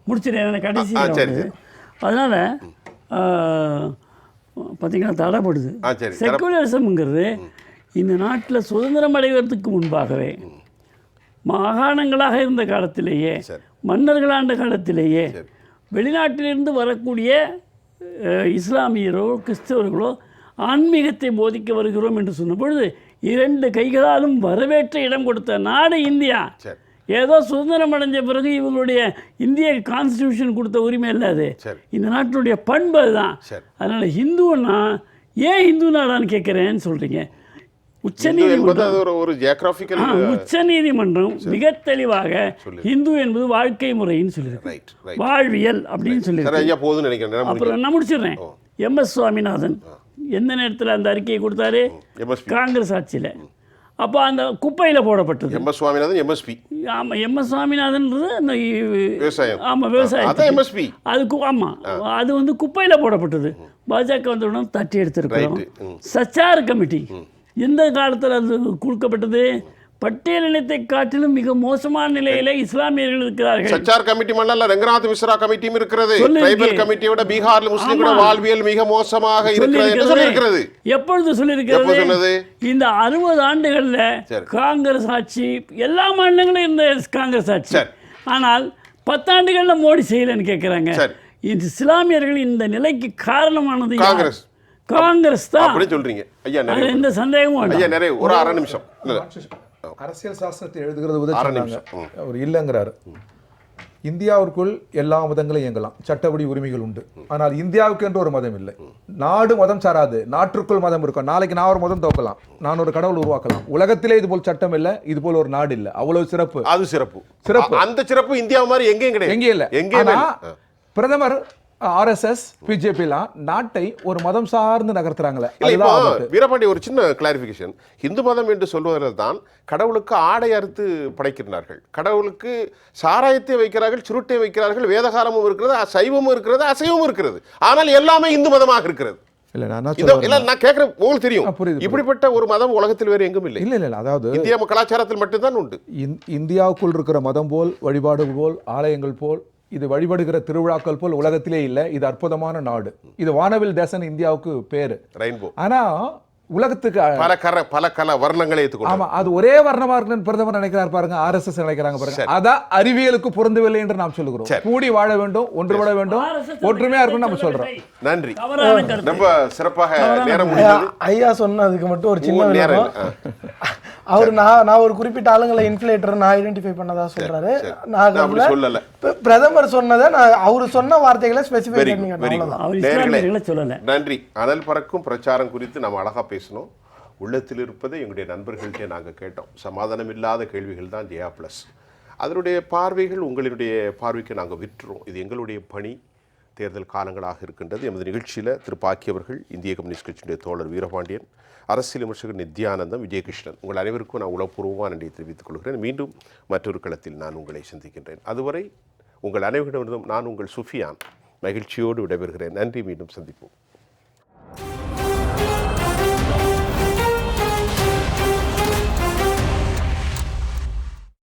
முடிச்சிட்டேன் கடைசி. அதனால பார்த்தீங்கன்னா தடைப்படுது. செக்குலரிசம்ங்கிறது இந்த நாட்டில் சுதந்திரம் அடைவதற்கு முன்பாகவே மாகாணங்களாக இருந்த காலத்திலேயே, மன்னர்கள் ஆண்ட காலத்திலேயே வெளிநாட்டிலிருந்து வரக்கூடிய இஸ்லாமியரோ கிறிஸ்தவர்களோ ஆன்மீகத்தை போதிக்க வருகிறோம் என்று சொன்ன பொழுது 2 கைகளாலும் வரவேற்ற இடம் கொடுத்த நாடு இந்தியா. ஏதோ சுதந்திரம் அடைஞ்ச பிறகு இவங்களுடைய இந்திய கான்ஸ்டிடியூஷன் கொடுத்த உரிமை இல்லை, அது இந்த நாட்டினுடைய பண்பு அதுதான். அதனால ஹிந்துன்னா ஏன் ஹிந்து நாடான்னு கேட்குறேன்னு சொல்றீங்க. உச்சநீதிமன்றம் மிக தெளிவாக இந்து என்பது வாழ்க்கை முறைன்னு சொல்லியிருக்கு, வாழ்வியல் அப்படின்னு சொல்லியிருக்கு. அப்புறம் நான் முடிச்சிடுறேன். MS சுவாமிநாதன் எந்த நேரத்தில் அந்த அறிக்கையை கொடுத்தாரு? காங்கிரஸ் ஆட்சியில். அப்போ அந்த குப்பையில் போடப்பட்டது. MS Swaminathan MSP. ஆமாம், MS சுவாமிநாதன்றது அந்த விவசாயம். ஆமாம், விவசாயம். அதுக்கு ஆமாம், அது வந்து குப்பையில் போடப்பட்டது. பாஜக வந்தவுடனே தட்டி எடுத்திருக்கிறோம். சச்சார் கமிட்டி எந்த காலத்தில் அது கொடுக்கப்பட்டது? பட்டியலினத்தை காட்டிலும் மிக மோசமான நிலையில இஸ்லாமியர்கள் இருக்கிறார்கள். சச்சார் கமிட்டி மண்டல ரங்கநாத் மிஸ்ரா கமிட்டியும் இருக்கிறது. ட்ரைபல் கமிட்டியோட பீகார்ல முஸ்லிம்களோட வாழ்வியல் மிக மோசமாக இருக்கிறது. எப்பொழுது சொல்லியிருக்கிறது? இந்த 60 ஆண்டுகள்ல காங்கிரஸ் ஆட்சி, எல்லா மாநிலங்களும் இருந்த காங்கிரஸ் ஆட்சி. ஆனால் 10 ஆண்டுகள்ல மோடி செய்யலன்னு கேட்கிறாங்க. இந்த இஸ்லாமியர்கள் இந்த நிலைக்கு காரணமானது காங்கிரஸ் தான். அப்படி சொல்றீங்க ஐயா, எந்த சந்தேகமும் இல்லை. ஐயா நிறைய ஒரு அரை நிமிஷம். அரசியல் சாஸ்திரத்தை எழுதுகிறது உதவி அவர் இல்லைங்கிறாரு. இந்தியாவிற்குள் எல்லா மதங்களும் இயங்கலாம், சட்டப்படி உரிமைகள் உண்டு. ஆனால் இந்தியாவுக்கு என்று ஒரு மதம் இல்லை. நாடு மதம் சாராது, நாட்டுக்குள் மதம் இருக்கும். நாளைக்கு நான் ஒரு மதம் தோக்கலாம், நான் ஒரு கடவுள் உருவாக்கலாம். உலகத்திலே இது போல் சட்டம் இல்லை, இது போல் ஒரு நாடு இல்லை. அவ்வளவு சிறப்பு. அது சிறப்பு. அந்த சிறப்பு இந்தியா மாதிரி எங்கேயும் கிடையாது, எங்கே இல்லை. எங்கே பிரதமர் RSS பிஜேபிலாம் நாட்டை ஒரு மதம் சார்ந்து நகர்த்துறாங்களே. வீரபாண்டி, ஒரு சின்ன கிளாரிஃபிகேஷன். இந்து மதம் என்று சொல்வதில் தான் கடவுளுக்கு ஆடை அறுத்து படைக்கிறார்கள், கடவுளுக்கு சாராயத்தை வைக்கிறார்கள், சுருட்டை வைக்கிறார்கள், வேதகாலமும் இருக்கிறது, சைவமும் இருக்கிறது, அசைவமும் இருக்கிறது. ஆனால் எல்லாமே இந்து மதமாக இருக்கிறது. நான் கேட்கிறேன், உங்களுக்கு தெரியும் இப்படிப்பட்ட ஒரு மதம் உலகத்தில் வேறு எங்கும் இல்லை. இல்ல இல்ல, அதாவது இந்திய கலாச்சாரத்தில் மட்டும்தான் உண்டு. இந்தியாவுக்குள் இருக்கிற மதம் போல், வழிபாடு போல், ஆலயங்கள் போல், இது வழிபடுகிற திருவிழாக்கள் போல் உலகத்திலே இல்லை. இது அற்புதமான நாடு. இது வானவில் தேசம் இந்தியாவுக்கு பேரு, ரெயின்போ. ஆனா உலகத்துக்கு பல கல வர்ணங்களை ஏற்றுக்கொள்ளும். ஆமா, அது ஒரே வர்ணமா இருக்குன்னு பிரதமர் நினைக்கிறார் பாருங்க, RSS நினைக்கிறாங்க பாருங்க. அதான் அறிவியலுக்கு பொருந்தவில்லை என்று நாம் சொல்லுகிறோம். கூடி வாழ வேண்டும், ஒன்றுபட வேண்டும், ஒற்றுமையா இருக்கும் நம்ம சொல்றோம். நன்றி, ரொம்ப சிறப்பாக நேரம் முடிந்தது. ஐயா சொன்னதுக்கு மட்டும் ஒரு சின்ன நேரம். அவர் நான் ஒரு குறிப்பிட்ட ஆளுங்களை இன்ஃப்ளேட்டர் நான் ஐடென்டிஃபை பண்ணதா சொல்றாரு. நான் அப்படி சொல்லல. பிரதமர் சொன்னதை நான் அவர் சொன்ன வார்த்தைகளை ஸ்பெசிஃபை பண்ணி அவ்வளவுதான். அவர் இஸ்லாமியர்களை சொல்லலை. நன்றி. அனல் பறக்கும் பிரச்சாரம் குறித்து நம்ம அழகா பேசணும். உள்ளத்தில் இருப்பதை எங்களுடைய நண்பர்கள்ட்டே நாங்கள் கேட்டோம். சமாதானம் இல்லாத கேள்விகள் தான் ஜெயா ப்ளஸ். அதனுடைய பார்வைகள் உங்களுடைய பார்வைக்கு நாங்கள் விட்டுறோம். இது எங்களுடைய பணி. தேர்தல் காலங்களாக இருக்கின்றது. எமது நிகழ்ச்சியில் திரு பாக்கி அவர்கள், இந்திய கம்யூனிஸ்ட் கட்சியினுடைய தோழர் வீரபாண்டியன், அரசியல் விமர்சகர் நித்யானந்தம், விஜயகிருஷ்ணன், உங்கள் அனைவருக்கும் நான் உளப்பூர்வமாக நன்றியை தெரிவித்துக் கொள்கிறேன். மீண்டும் மற்றொரு களத்தில் நான் உங்களை சந்திக்கின்றேன். அதுவரை உங்கள் அனைவரிடமிருந்தும் நான் உங்கள் சுஃபியான் மகிழ்ச்சியோடு விடைபெறுகிறேன். நன்றி. மீண்டும் சந்திப்போம்.